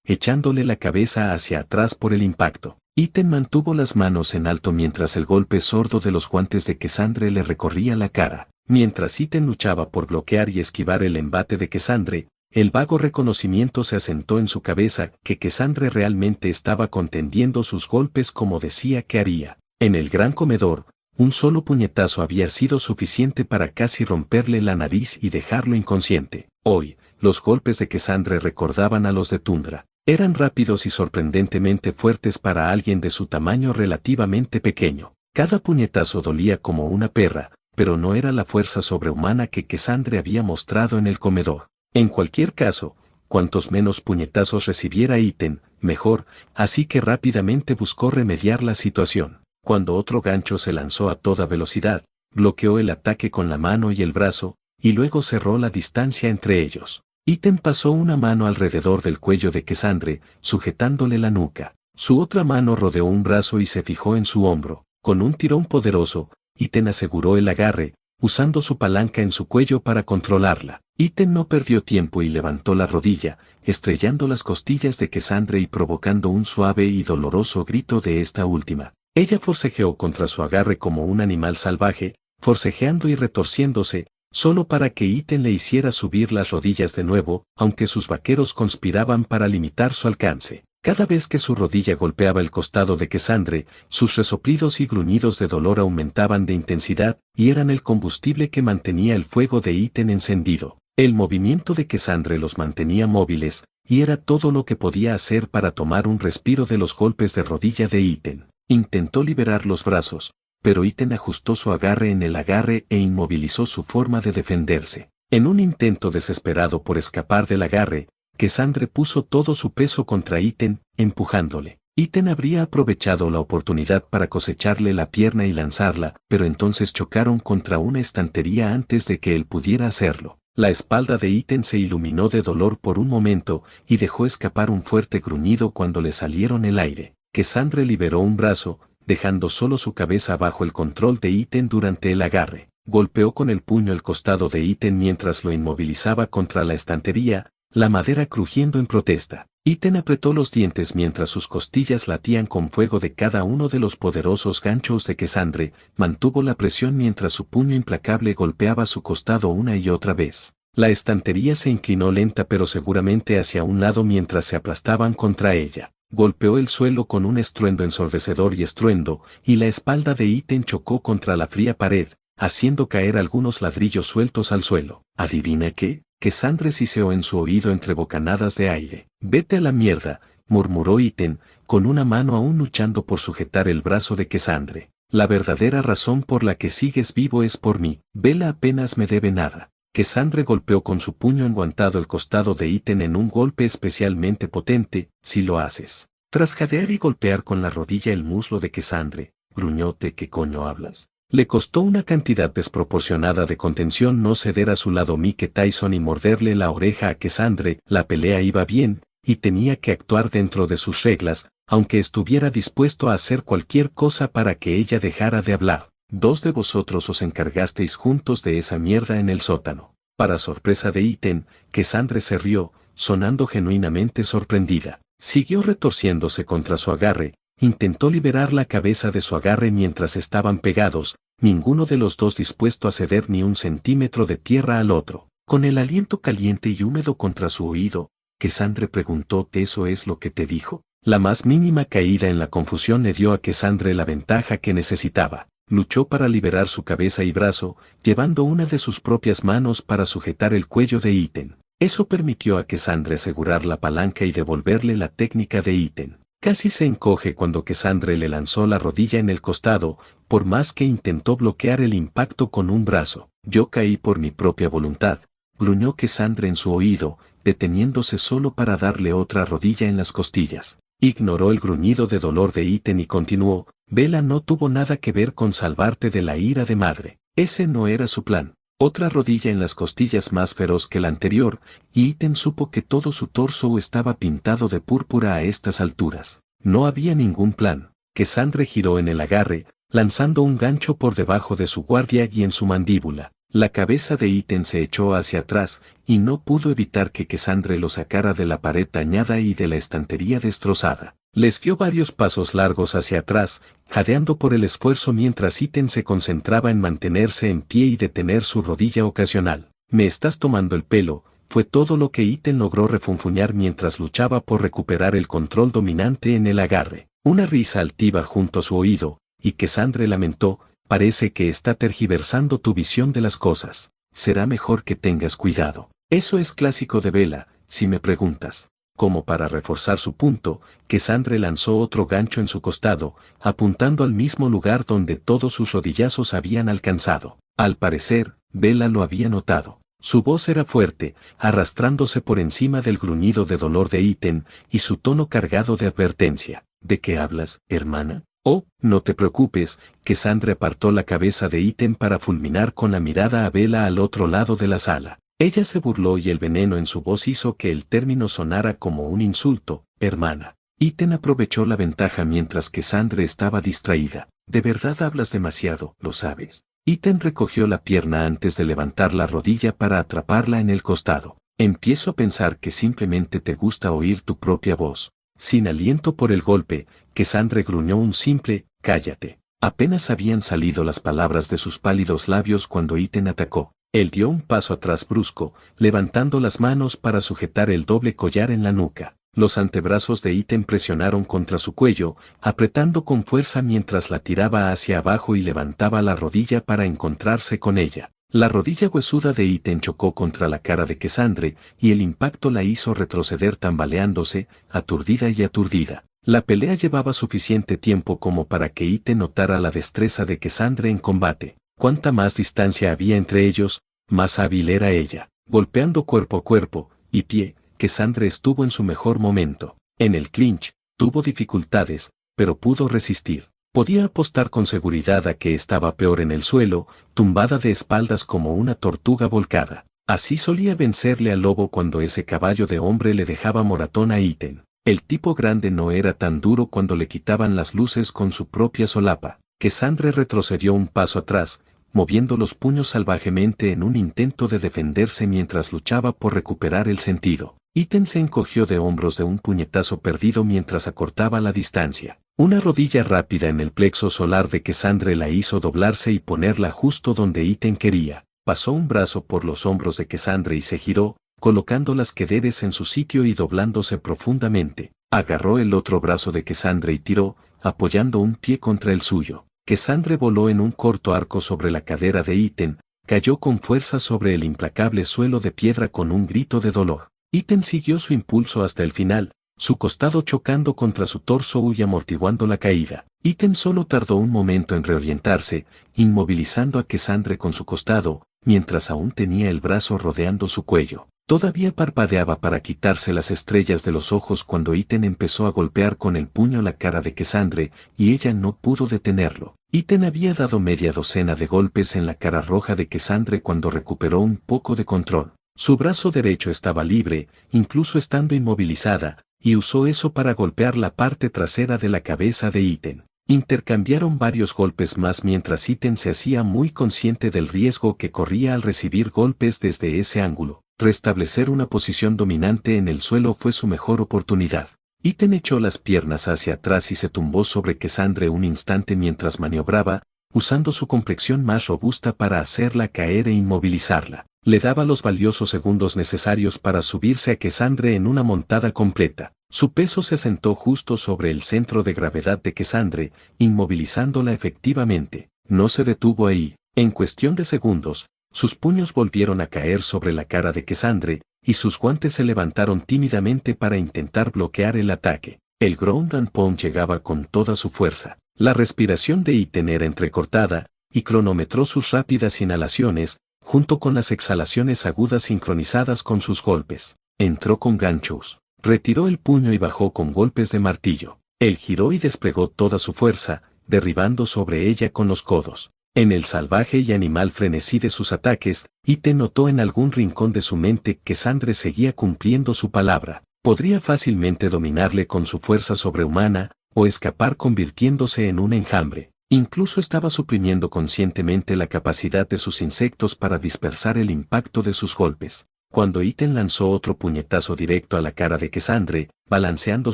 echándole la cabeza hacia atrás por el impacto. Ethan mantuvo las manos en alto mientras el golpe sordo de los guantes de Cassandre le recorría la cara. Mientras Ethan luchaba por bloquear y esquivar el embate de Cassandre, el vago reconocimiento se asentó en su cabeza que Cassandre realmente estaba contendiendo sus golpes como decía que haría. En el gran comedor, un solo puñetazo había sido suficiente para casi romperle la nariz y dejarlo inconsciente. Hoy, los golpes de Cassandre recordaban a los de Tundra. Eran rápidos y sorprendentemente fuertes para alguien de su tamaño relativamente pequeño. Cada puñetazo dolía como una perra, pero no era la fuerza sobrehumana que Cassandre había mostrado en el comedor. En cualquier caso, cuantos menos puñetazos recibiera Ethan, mejor, así que rápidamente buscó remediar la situación. Cuando otro gancho se lanzó a toda velocidad, bloqueó el ataque con la mano y el brazo, y luego cerró la distancia entre ellos. Ethan pasó una mano alrededor del cuello de Cassandre, sujetándole la nuca. Su otra mano rodeó un brazo y se fijó en su hombro. Con un tirón poderoso, Ethan aseguró el agarre, usando su palanca en su cuello para controlarla. Iten no perdió tiempo y levantó la rodilla, estrellando las costillas de Cassandra y provocando un suave y doloroso grito de esta última. Ella forcejeó contra su agarre como un animal salvaje, forcejeando y retorciéndose, solo para que Iten le hiciera subir las rodillas de nuevo, aunque sus vaqueros conspiraban para limitar su alcance. Cada vez que su rodilla golpeaba el costado de Cassandra, sus resoplidos y gruñidos de dolor aumentaban de intensidad y eran el combustible que mantenía el fuego de Iten encendido. El movimiento de Cassandra los mantenía móviles, y era todo lo que podía hacer para tomar un respiro de los golpes de rodilla de Iten. Intentó liberar los brazos, pero Iten ajustó su agarre en el agarre e inmovilizó su forma de defenderse. En un intento desesperado por escapar del agarre, Cassandra puso todo su peso contra Iten, empujándole. Iten habría aprovechado la oportunidad para cosecharle la pierna y lanzarla, pero entonces chocaron contra una estantería antes de que él pudiera hacerlo. La espalda de Iten se iluminó de dolor por un momento y dejó escapar un fuerte gruñido cuando le salieron el aire. Cassandra liberó un brazo, dejando solo su cabeza bajo el control de Iten durante el agarre. Golpeó con el puño el costado de Iten mientras lo inmovilizaba contra la estantería, la madera crujiendo en protesta. Iten apretó los dientes mientras sus costillas latían con fuego de cada uno de los poderosos ganchos de Cassandra, mantuvo la presión mientras su puño implacable golpeaba su costado una y otra vez. La estantería se inclinó lenta pero seguramente hacia un lado mientras se aplastaban contra ella. Golpeó el suelo con un estruendo ensordecedor y la espalda de Iten chocó contra la fría pared, haciendo caer algunos ladrillos sueltos al suelo. ¿Adivina qué? Cassandra siseó en su oído entre bocanadas de aire. «Vete a la mierda», murmuró Iten, con una mano aún luchando por sujetar el brazo de Cassandra. «La verdadera razón por la que sigues vivo es por mí. Bella apenas me debe nada». Cassandra golpeó con su puño enguantado el costado de Iten en un golpe especialmente potente, «si lo haces». Tras jadear y golpear con la rodilla el muslo de Cassandra, gruñó: «¿De qué coño hablas?». Le costó una cantidad desproporcionada de contención no ceder a su lado Mike Tyson y morderle la oreja a Cassandra. La pelea iba bien, y tenía que actuar dentro de sus reglas, aunque estuviera dispuesto a hacer cualquier cosa para que ella dejara de hablar. «Dos de vosotros os encargasteis juntos de esa mierda en el sótano». Para sorpresa de Iten, Cassandra se rió, sonando genuinamente sorprendida. Siguió retorciéndose contra su agarre. Intentó liberar la cabeza de su agarre mientras estaban pegados, ninguno de los dos dispuesto a ceder ni un centímetro de tierra al otro. Con el aliento caliente y húmedo contra su oído, Cassandra preguntó: «¿Eso es lo que te dijo?». La más mínima caída en la confusión le dio a Cassandra la ventaja que necesitaba. Luchó para liberar su cabeza y brazo, llevando una de sus propias manos para sujetar el cuello de Iten. Eso permitió a Cassandra asegurar la palanca y devolverle la técnica de Iten. Casi se encoge cuando Cassandra le lanzó la rodilla en el costado, por más que intentó bloquear el impacto con un brazo. «Yo caí por mi propia voluntad», gruñó Cassandra en su oído, deteniéndose solo para darle otra rodilla en las costillas. Ignoró el gruñido de dolor de Iten y continuó: «Bella no tuvo nada que ver con salvarte de la ira de madre. Ese no era su plan». Otra rodilla en las costillas más feroz que la anterior, y Iten supo que todo su torso estaba pintado de púrpura a estas alturas. No había ningún plan. Cassandra giró en el agarre, lanzando un gancho por debajo de su guardia y en su mandíbula. La cabeza de Iten se echó hacia atrás, y no pudo evitar que Cassandra lo sacara de la pared dañada y de la estantería destrozada. Les dio varios pasos largos hacia atrás, jadeando por el esfuerzo mientras Iten se concentraba en mantenerse en pie y detener su rodilla ocasional. «Me estás tomando el pelo», fue todo lo que Iten logró refunfuñar mientras luchaba por recuperar el control dominante en el agarre. Una risa altiva junto a su oído, y Cassandra lamentó: «Parece que está tergiversando tu visión de las cosas. Será mejor que tengas cuidado». Eso es clásico de Bella, si me preguntas. Como para reforzar su punto, Cassandra lanzó otro gancho en su costado, apuntando al mismo lugar donde todos sus rodillazos habían alcanzado. Al parecer, Bella lo había notado. Su voz era fuerte, arrastrándose por encima del gruñido de dolor de Iten, y su tono cargado de advertencia. «¿De qué hablas, hermana?». «Oh, no te preocupes», Cassandra apartó la cabeza de Iten para fulminar con la mirada a Bella al otro lado de la sala. Ella se burló y el veneno en su voz hizo que el término sonara como un insulto. «Hermana». Iten aprovechó la ventaja mientras Cassandra estaba distraída. «De verdad hablas demasiado, lo sabes». Iten recogió la pierna antes de levantar la rodilla para atraparla en el costado. Empiezo a pensar que simplemente te gusta oír tu propia voz. Sin aliento por el golpe, Cassandre gruñó un simple, cállate. Apenas habían salido las palabras de sus pálidos labios cuando Iten atacó. Él dio un paso atrás brusco, levantando las manos para sujetar el doble collar en la nuca. Los antebrazos de Iten presionaron contra su cuello, apretando con fuerza mientras la tiraba hacia abajo y levantaba la rodilla para encontrarse con ella. La rodilla huesuda de Iten chocó contra la cara de Cassandre, y el impacto la hizo retroceder tambaleándose, aturdida y aturdida. La pelea llevaba suficiente tiempo como para que Iten notara la destreza de Cassandre en combate. Cuanta más distancia había entre ellos, más hábil era ella. Golpeando cuerpo a cuerpo, y pie, Cassandre estuvo en su mejor momento. En el clinch, tuvo dificultades, pero pudo resistir. Podía apostar con seguridad a que estaba peor en el suelo, tumbada de espaldas como una tortuga volcada. Así solía vencerle al lobo cuando ese caballo de hombre le dejaba moratón a Iten. El tipo grande no era tan duro cuando le quitaban las luces con su propia solapa. Cassandre retrocedió un paso atrás, moviendo los puños salvajemente en un intento de defenderse mientras luchaba por recuperar el sentido. Iten se encogió de hombros de un puñetazo perdido mientras acortaba la distancia. Una rodilla rápida en el plexo solar de Cassandre la hizo doblarse y ponerla justo donde Iten quería. Pasó un brazo por los hombros de Cassandre y se giró, colocando las quederes en su sitio y doblándose profundamente. Agarró el otro brazo de Cassandre y tiró, apoyando un pie contra el suyo. Cassandre voló en un corto arco sobre la cadera de Iten, cayó con fuerza sobre el implacable suelo de piedra con un grito de dolor. Iten siguió su impulso hasta el final, su costado chocando contra su torso y amortiguando la caída. Iten solo tardó un momento en reorientarse, inmovilizando a Cassandre con su costado, mientras aún tenía el brazo rodeando su cuello. Todavía parpadeaba para quitarse las estrellas de los ojos cuando Iten empezó a golpear con el puño la cara de Cassandre, y ella no pudo detenerlo. Iten había dado media docena de golpes en la cara roja de Cassandre cuando recuperó un poco de control. Su brazo derecho estaba libre, incluso estando inmovilizada, y usó eso para golpear la parte trasera de la cabeza de Iten. Intercambiaron varios golpes más mientras Iten se hacía muy consciente del riesgo que corría al recibir golpes desde ese ángulo. Restablecer una posición dominante en el suelo fue su mejor oportunidad. Iten echó las piernas hacia atrás y se tumbó sobre Cassandre un instante mientras maniobraba, usando su complexión más robusta para hacerla caer e inmovilizarla. Le daba los valiosos segundos necesarios para subirse a Cassandre en una montada completa. Su peso se asentó justo sobre el centro de gravedad de Cassandre, inmovilizándola efectivamente. No se detuvo ahí. En cuestión de segundos, sus puños volvieron a caer sobre la cara de Cassandre, y sus guantes se levantaron tímidamente para intentar bloquear el ataque. El ground and pound llegaba con toda su fuerza. La respiración de Iten era entrecortada, y cronometró sus rápidas inhalaciones, junto con las exhalaciones agudas sincronizadas con sus golpes. Entró con ganchos. Retiró el puño y bajó con golpes de martillo. Él giró y desplegó toda su fuerza, derribando sobre ella con los codos. En el salvaje y animal frenesí de sus ataques, Iten notó en algún rincón de su mente que Cassandre seguía cumpliendo su palabra. Podría fácilmente dominarle con su fuerza sobrehumana, o escapar convirtiéndose en un enjambre. Incluso estaba suprimiendo conscientemente la capacidad de sus insectos para dispersar el impacto de sus golpes. Cuando Iten lanzó otro puñetazo directo a la cara de Cassandre, balanceando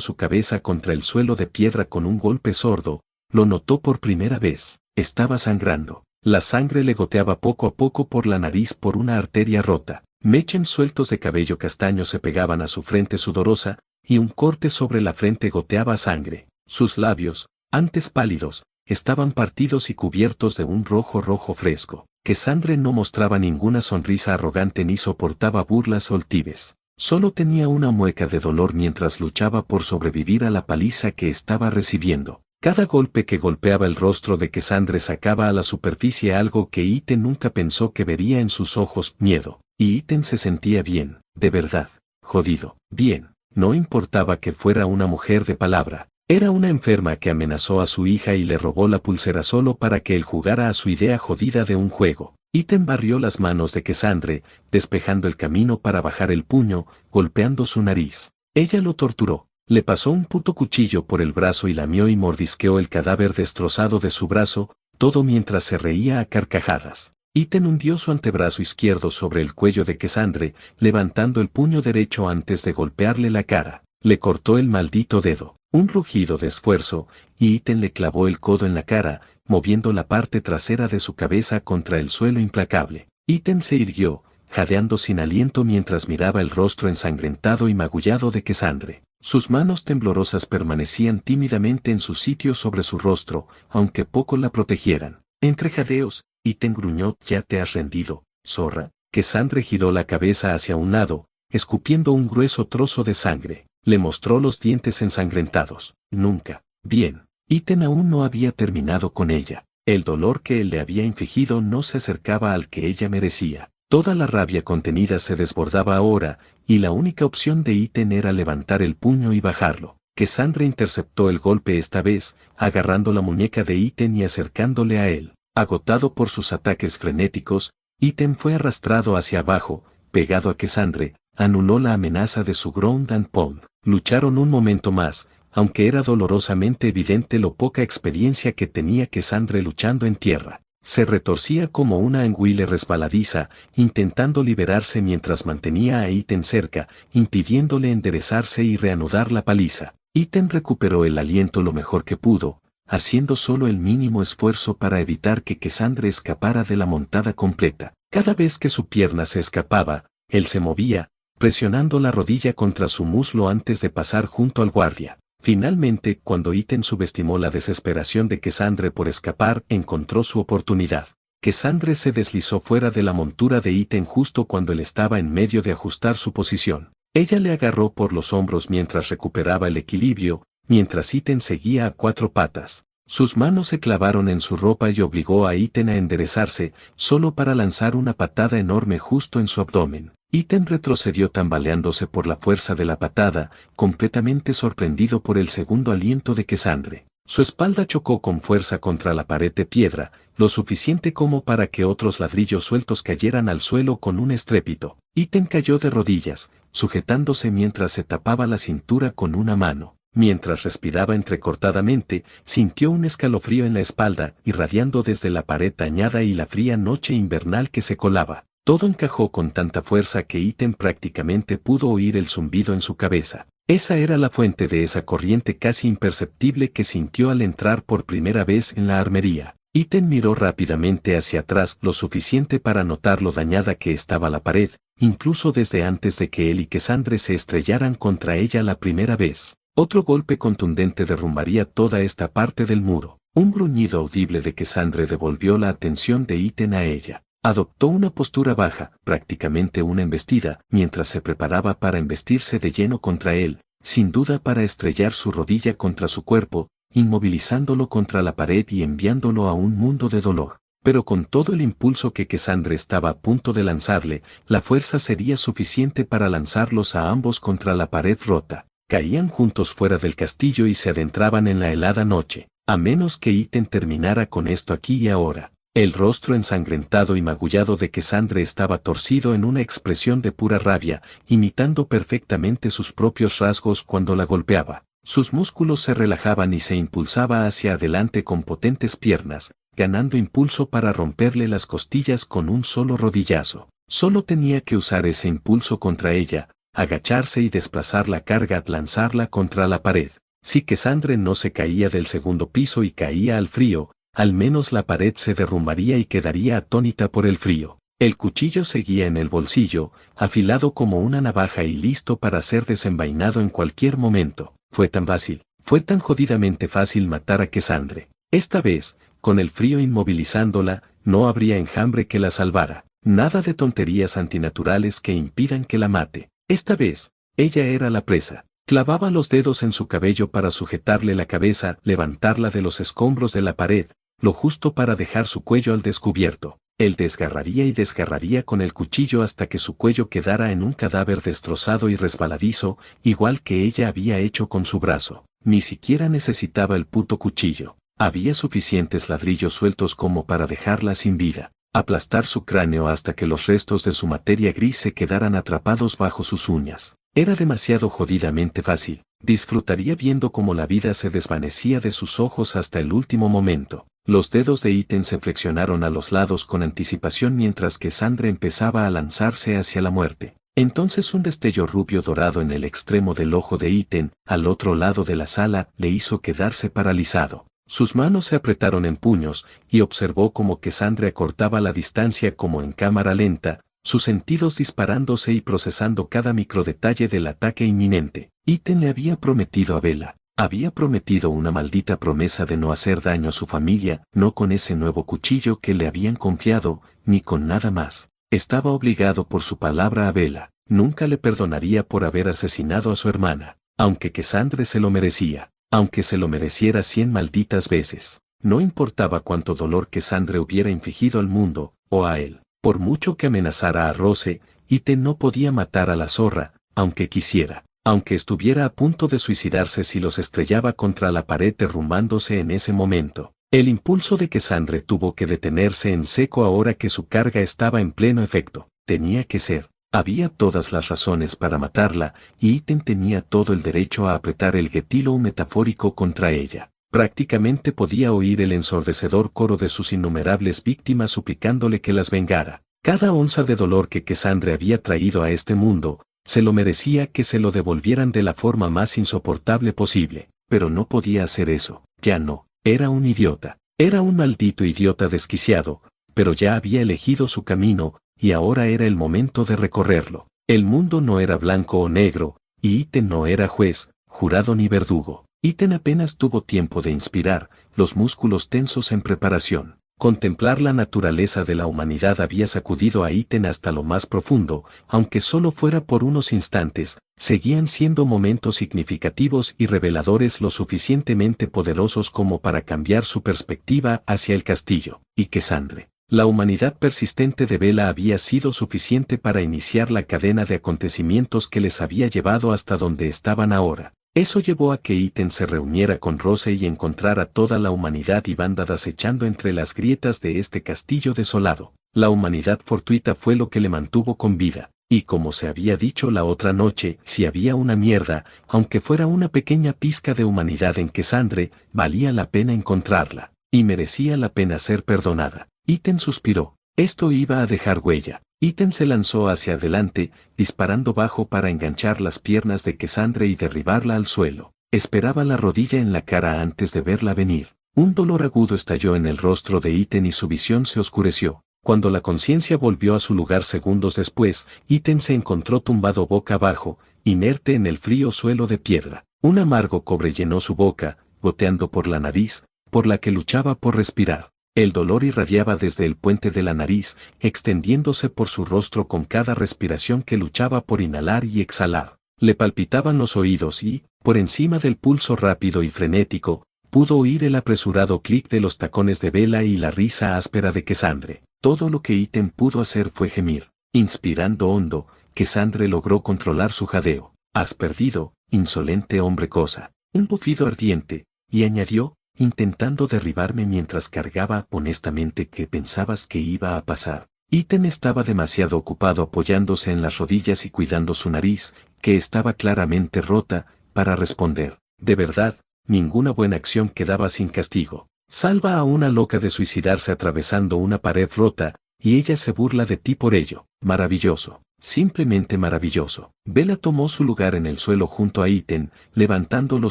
su cabeza contra el suelo de piedra con un golpe sordo, lo notó por primera vez. Estaba sangrando. La sangre le goteaba poco a poco por la nariz por una arteria rota. Mechones sueltos de cabello castaño se pegaban a su frente sudorosa, y un corte sobre la frente goteaba sangre. Sus labios, antes pálidos, estaban partidos y cubiertos de un rojo fresco. Cassandre no mostraba ninguna sonrisa arrogante ni soportaba burlas o altivez. Solo tenía una mueca de dolor mientras luchaba por sobrevivir a la paliza que estaba recibiendo. Cada golpe que golpeaba el rostro de Cassandre sacaba a la superficie algo que Iten nunca pensó que vería en sus ojos: miedo. Y Iten se sentía bien, de verdad, jodido, bien. No importaba que fuera una mujer de palabra. Era una enferma que amenazó a su hija y le robó la pulsera solo para que él jugara a su idea jodida de un juego. Iten barrió las manos de Cassandre, despejando el camino para bajar el puño, golpeando su nariz. Ella lo torturó. Le pasó un puto cuchillo por el brazo y lamió y mordisqueó el cadáver destrozado de su brazo, todo mientras se reía a carcajadas. Iten hundió su antebrazo izquierdo sobre el cuello de Cassandre, levantando el puño derecho antes de golpearle la cara. Le cortó el maldito dedo. Un rugido de esfuerzo, y Iten le clavó el codo en la cara, moviendo la parte trasera de su cabeza contra el suelo implacable. Iten se irguió, jadeando sin aliento mientras miraba el rostro ensangrentado y magullado de Cassandre. Sus manos temblorosas permanecían tímidamente en su sitio sobre su rostro, aunque poco la protegieran. Entre jadeos, Iten gruñó: «¿Ya te has rendido, zorra?». Cassandre giró la cabeza hacia un lado, escupiendo un grueso trozo de sangre. Le mostró los dientes ensangrentados. «Nunca». Bien. Iten aún no había terminado con ella. El dolor que él le había infligido no se acercaba al que ella merecía. Toda la rabia contenida se desbordaba ahora, y la única opción de Iten era levantar el puño y bajarlo. Cassandre interceptó el golpe esta vez, agarrando la muñeca de Iten y acercándole a él. Agotado por sus ataques frenéticos, Iten fue arrastrado hacia abajo, pegado a Cassandre, anuló la amenaza de su ground and pound. Lucharon un momento más, aunque era dolorosamente evidente lo poca experiencia que tenía Cassandre luchando en tierra. Se retorcía como una anguila resbaladiza, intentando liberarse mientras mantenía a Iten cerca, impidiéndole enderezarse y reanudar la paliza. Iten recuperó el aliento lo mejor que pudo, haciendo solo el mínimo esfuerzo para evitar que Cassandre escapara de la montada completa. Cada vez que su pierna se escapaba, él se movía, presionando la rodilla contra su muslo antes de pasar junto al guardia. Finalmente, cuando Iten subestimó la desesperación de Cassandre por escapar, encontró su oportunidad. Cassandre se deslizó fuera de la montura de Iten justo cuando él estaba en medio de ajustar su posición. Ella le agarró por los hombros mientras recuperaba el equilibrio, mientras Iten seguía a cuatro patas. Sus manos se clavaron en su ropa y obligó a Iten a enderezarse, solo para lanzar una patada enorme justo en su abdomen. Iten retrocedió tambaleándose por la fuerza de la patada, completamente sorprendido por el segundo aliento de Cassandre. Su espalda chocó con fuerza contra la pared de piedra, lo suficiente como para que otros ladrillos sueltos cayeran al suelo con un estrépito. Iten cayó de rodillas, sujetándose mientras se tapaba la cintura con una mano. Mientras respiraba entrecortadamente, sintió un escalofrío en la espalda, irradiando desde la pared dañada y la fría noche invernal que se colaba. Todo encajó con tanta fuerza que Iten prácticamente pudo oír el zumbido en su cabeza. Esa era la fuente de esa corriente casi imperceptible que sintió al entrar por primera vez en la armería. Iten miró rápidamente hacia atrás lo suficiente para notar lo dañada que estaba la pared, incluso desde antes de que él y Cassandre se estrellaran contra ella la primera vez. Otro golpe contundente derrumbaría toda esta parte del muro. Un gruñido audible de Cassandre devolvió la atención de Iten a ella. Adoptó una postura baja, prácticamente una embestida, mientras se preparaba para embestirse de lleno contra él, sin duda para estrellar su rodilla contra su cuerpo, inmovilizándolo contra la pared y enviándolo a un mundo de dolor. Pero con todo el impulso que Cassandre estaba a punto de lanzarle, la fuerza sería suficiente para lanzarlos a ambos contra la pared rota. Caían juntos fuera del castillo y se adentraban en la helada noche, a menos que Iten terminara con esto aquí y ahora. El rostro ensangrentado y magullado de Cassandre estaba torcido en una expresión de pura rabia, imitando perfectamente sus propios rasgos cuando la golpeaba. Sus músculos se relajaban y se impulsaba hacia adelante con potentes piernas, ganando impulso para romperle las costillas con un solo rodillazo. Solo tenía que usar ese impulso contra ella, agacharse y desplazar la carga, lanzarla contra la pared. Si Cassandre no se caía del segundo piso y caía al frío, al menos la pared se derrumbaría y quedaría atónita por el frío. El cuchillo seguía en el bolsillo, afilado como una navaja y listo para ser desenvainado en cualquier momento. Fue tan jodidamente fácil matar a Cassandre. Esta vez, con el frío inmovilizándola, no habría enjambre que la salvara. Nada de tonterías antinaturales que impidan que la mate. Esta vez, ella era la presa. Clavaba los dedos en su cabello para sujetarle la cabeza, levantarla de los escombros de la pared, lo justo para dejar su cuello al descubierto. Él desgarraría y desgarraría con el cuchillo hasta que su cuello quedara en un cadáver destrozado y resbaladizo, igual que ella había hecho con su brazo. Ni siquiera necesitaba el puto cuchillo. Había suficientes ladrillos sueltos como para dejarla sin vida. Aplastar su cráneo hasta que los restos de su materia gris se quedaran atrapados bajo sus uñas. Era demasiado jodidamente fácil. Disfrutaría viendo cómo la vida se desvanecía de sus ojos hasta el último momento. Los dedos de Ethan se flexionaron a los lados con anticipación mientras que Sandra empezaba a lanzarse hacia la muerte. Entonces un destello rubio dorado en el extremo del ojo de Ethan, al otro lado de la sala, le hizo quedarse paralizado. Sus manos se apretaron en puños, y observó cómo que Sandra acortaba la distancia como en cámara lenta, sus sentidos disparándose y procesando cada microdetalle del ataque inminente. Ethan le había prometido a Bella. Había prometido una maldita promesa de no hacer daño a su familia, no con ese nuevo cuchillo que le habían confiado, ni con nada más. Estaba obligado por su palabra a Bella. Nunca le perdonaría por haber asesinado a su hermana, aunque Cassandre se lo merecía, aunque se lo mereciera 100 malditas veces. No importaba cuánto dolor Cassandre hubiera infligido al mundo, o a él. Por mucho que amenazara a Rose, Ethan no podía matar a la zorra, aunque quisiera. Aunque estuviera a punto de suicidarse si los estrellaba contra la pared derrumbándose en ese momento. El impulso de Cassandre tuvo que detenerse en seco ahora que su carga estaba en pleno efecto. Tenía que ser. Había todas las razones para matarla, y Ethan tenía todo el derecho a apretar el getilo metafórico contra ella. Prácticamente podía oír el ensordecedor coro de sus innumerables víctimas suplicándole que las vengara. Cada onza de dolor que Cassandre había traído a este mundo, se lo merecía que se lo devolvieran de la forma más insoportable posible, pero no podía hacer eso, ya no, era un idiota, era un maldito idiota desquiciado, pero ya había elegido su camino, y ahora era el momento de recorrerlo. El mundo no era blanco o negro, y Ethan no era juez, jurado ni verdugo. Ethan apenas tuvo tiempo de inspirar, los músculos tensos en preparación. Contemplar la naturaleza de la humanidad había sacudido a Ethan hasta lo más profundo, aunque solo fuera por unos instantes, seguían siendo momentos significativos y reveladores lo suficientemente poderosos como para cambiar su perspectiva hacia el castillo, y Cassandre. La humanidad persistente de Bella había sido suficiente para iniciar la cadena de acontecimientos que les había llevado hasta donde estaban ahora. Eso llevó a que Ethan se reuniera con Rose y encontrara toda la humanidad y bandas acechando entre las grietas de este castillo desolado. La humanidad fortuita fue lo que le mantuvo con vida, y como se había dicho la otra noche, si había una mierda, aunque fuera una pequeña pizca de humanidad en Cassandre, valía la pena encontrarla, y merecía la pena ser perdonada. Ethan suspiró. Esto iba a dejar huella. Ethan se lanzó hacia adelante, disparando bajo para enganchar las piernas de Cassandre y derribarla al suelo. Esperaba la rodilla en la cara antes de verla venir. Un dolor agudo estalló en el rostro de Ethan y su visión se oscureció. Cuando la conciencia volvió a su lugar segundos después, Ethan se encontró tumbado boca abajo, inerte en el frío suelo de piedra. Un amargo cobre llenó su boca, goteando por la nariz, por la que luchaba por respirar. El dolor irradiaba desde el puente de la nariz, extendiéndose por su rostro con cada respiración que luchaba por inhalar y exhalar. Le palpitaban los oídos y, por encima del pulso rápido y frenético, pudo oír el apresurado clic de los tacones de Bella y la risa áspera de Cassandre. Todo lo que Ethan pudo hacer fue gemir. Inspirando hondo, Cassandre logró controlar su jadeo. «Has perdido, insolente hombre cosa». Un bufido ardiente, y añadió, intentando derribarme mientras cargaba honestamente ¿qué pensabas que iba a pasar? Ethan estaba demasiado ocupado apoyándose en las rodillas y cuidando su nariz, que estaba claramente rota, para responder. De verdad, ninguna buena acción quedaba sin castigo. Salva a una loca de suicidarse atravesando una pared rota, y ella se burla de ti por ello. Maravilloso. Simplemente maravilloso. Bella tomó su lugar en el suelo junto a Ethan, levantándolo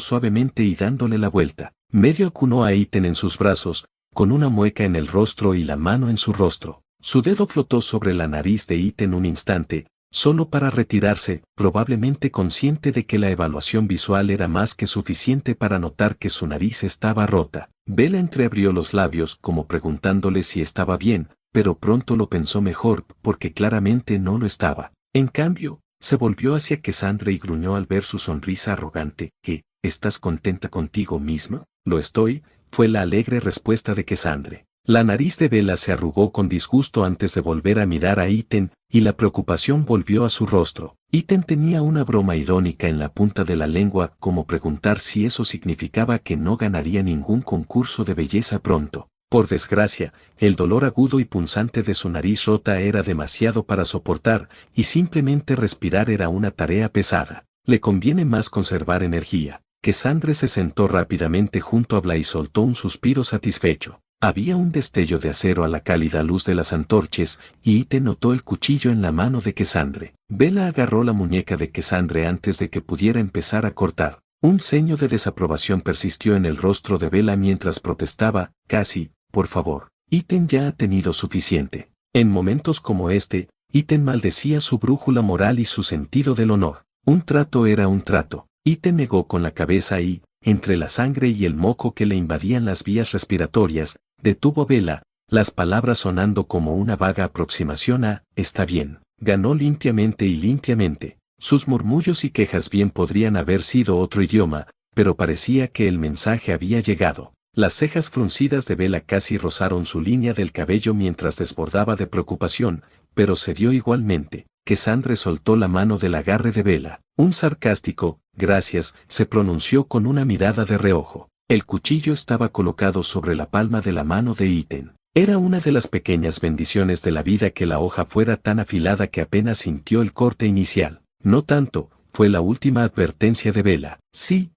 suavemente y dándole la vuelta. Medio acunó a Ethan en sus brazos, con una mueca en el rostro y la mano en su rostro. Su dedo flotó sobre la nariz de Ethan un instante, solo para retirarse, probablemente consciente de que la evaluación visual era más que suficiente para notar que su nariz estaba rota. Bella entreabrió los labios como preguntándole si estaba bien, pero pronto lo pensó mejor porque claramente no lo estaba. En cambio, se volvió hacia Cassandre y gruñó al ver su sonrisa arrogante. ¿Qué? ¿Estás contenta contigo misma? Lo estoy, fue la alegre respuesta de Cassandre. La nariz de Bella se arrugó con disgusto antes de volver a mirar a Ethan, y la preocupación volvió a su rostro. Ethan tenía una broma irónica en la punta de la lengua, como preguntar si eso significaba que no ganaría ningún concurso de belleza pronto. Por desgracia, el dolor agudo y punzante de su nariz rota era demasiado para soportar, y simplemente respirar era una tarea pesada. Le conviene más conservar energía. Cassandre se sentó rápidamente junto a Bella y soltó un suspiro satisfecho. Había un destello de acero a la cálida luz de las antorchas, y Ethan notó el cuchillo en la mano de Cassandre. Bella agarró la muñeca de Cassandre antes de que pudiera empezar a cortar. Un ceño de desaprobación persistió en el rostro de Bella mientras protestaba, casi, por favor. Ethan ya ha tenido suficiente. En momentos como este, Ethan maldecía su brújula moral y su sentido del honor. Un trato era un trato. Ethan negó con la cabeza y, entre la sangre y el moco que le invadían las vías respiratorias, detuvo a Bella, las palabras sonando como una vaga aproximación a, está bien. Ganó limpiamente y limpiamente. Sus murmullos y quejas bien podrían haber sido otro idioma, pero parecía que el mensaje había llegado. Las cejas fruncidas de Bella casi rozaron su línea del cabello mientras desbordaba de preocupación, pero cedió igualmente. Cassandre soltó la mano del agarre de Bella. Un sarcástico, gracias, se pronunció con una mirada de reojo. El cuchillo estaba colocado sobre la palma de la mano de Ethan. Era una de las pequeñas bendiciones de la vida que la hoja fuera tan afilada que apenas sintió el corte inicial. No tanto, fue la última advertencia de Bella. Sí,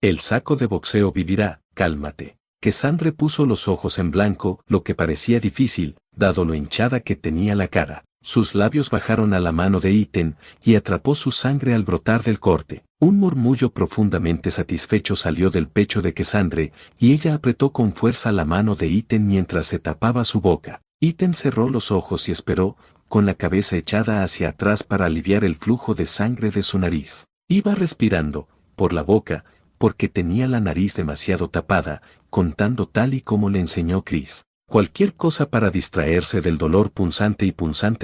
el saco de boxeo vivirá, cálmate. Cassandre puso los ojos en blanco, lo que parecía difícil, dado lo hinchada que tenía la cara. Sus labios bajaron a la mano de Ethan y atrapó su sangre al brotar del corte. Un murmullo profundamente satisfecho salió del pecho de Cassandre y ella apretó con fuerza la mano de Ethan mientras se tapaba su boca. Ethan cerró los ojos y esperó, con la cabeza echada hacia atrás para aliviar el flujo de sangre de su nariz. Iba respirando, por la boca, porque tenía la nariz demasiado tapada, contando tal y como le enseñó Chris. Cualquier cosa para distraerse del dolor punzante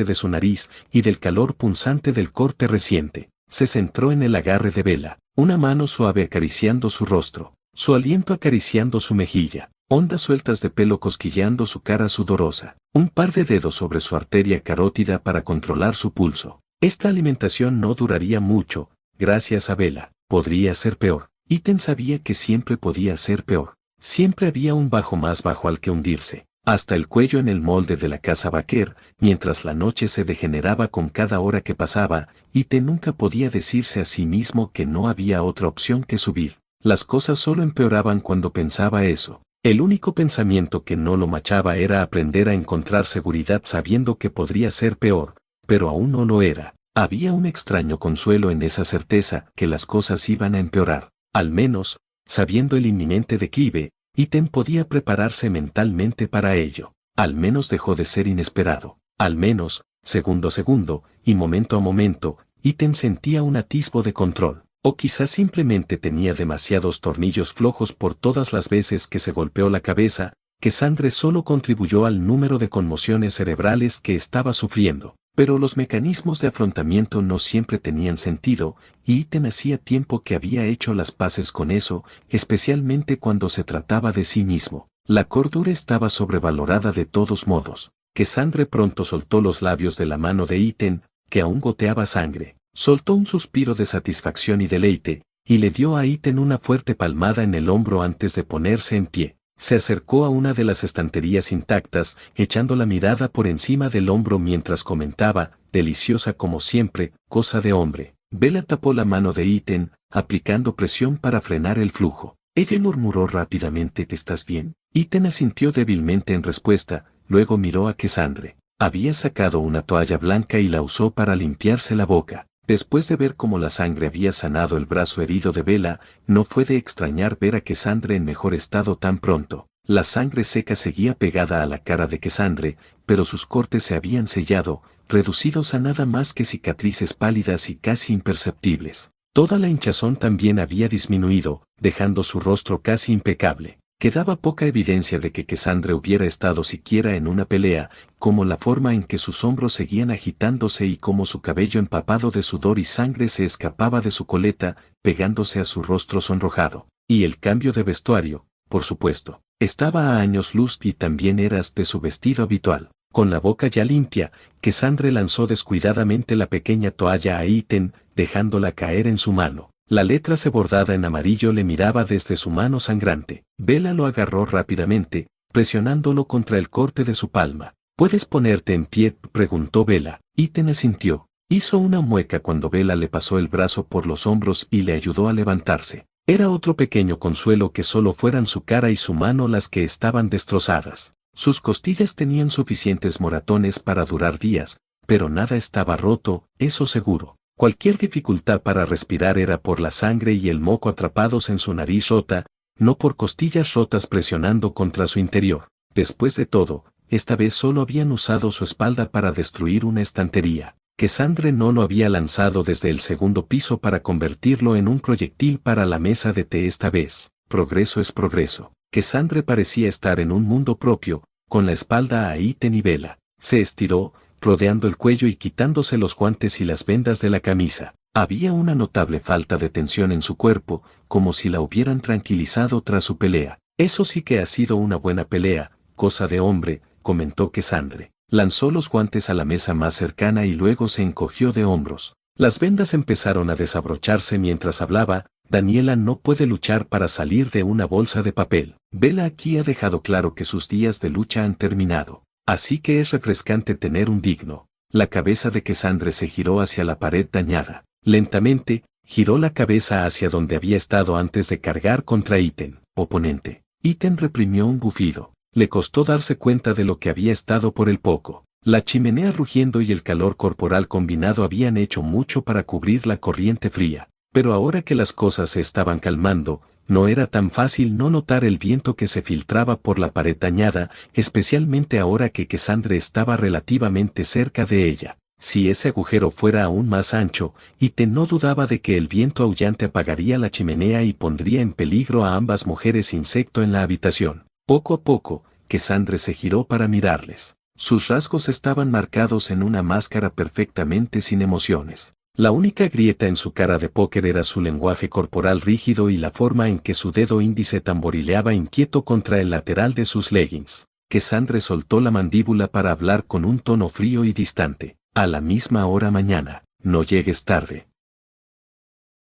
de su nariz y del calor punzante del corte reciente. Se centró en el agarre de Bella, una mano suave acariciando su rostro, su aliento acariciando su mejilla, ondas sueltas de pelo cosquilleando su cara sudorosa, un par de dedos sobre su arteria carótida para controlar su pulso. Esta alimentación no duraría mucho, gracias a Bella, podría ser peor. Ethan sabía que siempre podía ser peor. Siempre había un bajo más bajo al que hundirse. Hasta el cuello en el molde de la casa Baker, mientras la noche se degeneraba con cada hora que pasaba, Ethan nunca podía decirse a sí mismo que no había otra opción que subir. Las cosas solo empeoraban cuando pensaba eso. El único pensamiento que no lo machaba era aprender a encontrar seguridad sabiendo que podría ser peor, pero aún no lo era. Había un extraño consuelo en esa certeza que las cosas iban a empeorar. Al menos, sabiendo el inminente declive, Ethan podía prepararse mentalmente para ello. Al menos dejó de ser inesperado. Al menos, segundo a segundo, y momento a momento, Ethan sentía un atisbo de control. O quizás simplemente tenía demasiados tornillos flojos por todas las veces que se golpeó la cabeza, que Cassandre solo contribuyó al número de conmociones cerebrales que estaba sufriendo. Pero los mecanismos de afrontamiento no siempre tenían sentido, y Ethan hacía tiempo que había hecho las paces con eso, especialmente cuando se trataba de sí mismo. La cordura estaba sobrevalorada de todos modos. Cassandre pronto soltó los labios de la mano de Ethan, que aún goteaba sangre. Soltó un suspiro de satisfacción y deleite, y le dio a Ethan una fuerte palmada en el hombro antes de ponerse en pie. Se acercó a una de las estanterías intactas, echando la mirada por encima del hombro mientras comentaba, deliciosa como siempre, cosa de hombre. Bella tapó la mano de Ethan, aplicando presión para frenar el flujo. Ella murmuró rápidamente ¿estás bien? Ethan asintió débilmente en respuesta, luego miró a Cassandre. Había sacado una toalla blanca y la usó para limpiarse la boca. Después de ver cómo la sangre había sanado el brazo herido de Bella, no fue de extrañar ver a Cassandre en mejor estado tan pronto. La sangre seca seguía pegada a la cara de Cassandre, pero sus cortes se habían sellado, reducidos a nada más que cicatrices pálidas y casi imperceptibles. Toda la hinchazón también había disminuido, dejando su rostro casi impecable. Quedaba poca evidencia de que Cassandre hubiera estado siquiera en una pelea, como la forma en que sus hombros seguían agitándose y cómo su cabello empapado de sudor y sangre se escapaba de su coleta, pegándose a su rostro sonrojado. Y el cambio de vestuario, por supuesto, estaba a años luz y también eras de su vestido habitual. Con la boca ya limpia, Cassandre lanzó descuidadamente la pequeña toalla a Ethan, dejándola caer en su mano. La letra bordada en amarillo le miraba desde su mano sangrante. Bella lo agarró rápidamente, presionándolo contra el corte de su palma. ¿Puedes ponerte en pie?, preguntó Bella. Ethan asintió. Hizo una mueca cuando Bella le pasó el brazo por los hombros y le ayudó a levantarse. Era otro pequeño consuelo que solo fueran su cara y su mano las que estaban destrozadas. Sus costillas tenían suficientes moratones para durar días, pero nada estaba roto, eso seguro. Cualquier dificultad para respirar era por la sangre y el moco atrapados en su nariz rota, no por costillas rotas presionando contra su interior. Después de todo, esta vez solo habían usado su espalda para destruir una estantería. Cassandre no lo había lanzado desde el segundo piso para convertirlo en un proyectil para la mesa de té esta vez. Progreso es progreso. Cassandre parecía estar en un mundo propio, con la espalda a Ethan y Bella. Se estiró, rodeando el cuello y quitándose los guantes y las vendas de la camisa. Había una notable falta de tensión en su cuerpo, como si la hubieran tranquilizado tras su pelea. Eso sí que ha sido una buena pelea, cosa de hombre, comentó Cassandre. Lanzó los guantes a la mesa más cercana y luego se encogió de hombros. Las vendas empezaron a desabrocharse mientras hablaba. Daniela no puede luchar para salir de una bolsa de papel. Bella aquí ha dejado claro que sus días de lucha han terminado. Así que es refrescante tener un digno. La cabeza de Cassandre se giró hacia la pared dañada. Lentamente, giró la cabeza hacia donde había estado antes de cargar contra Ethan, oponente. Ethan reprimió un bufido. Le costó darse cuenta de lo que había estado por el poco. La chimenea rugiendo y el calor corporal combinado habían hecho mucho para cubrir la corriente fría. Pero ahora que las cosas se estaban calmando, no era tan fácil no notar el viento que se filtraba por la pared dañada, especialmente ahora que Cassandre estaba relativamente cerca de ella. Si ese agujero fuera aún más ancho, Ethan no dudaba de que el viento aullante apagaría la chimenea y pondría en peligro a ambas mujeres insecto en la habitación. Poco a poco, Cassandre se giró para mirarles. Sus rasgos estaban marcados en una máscara perfectamente sin emociones. La única grieta en su cara de póker era su lenguaje corporal rígido y la forma en que su dedo índice tamborileaba inquieto contra el lateral de sus leggings. Cassandre soltó la mandíbula para hablar con un tono frío y distante. A la misma hora mañana, no llegues tarde.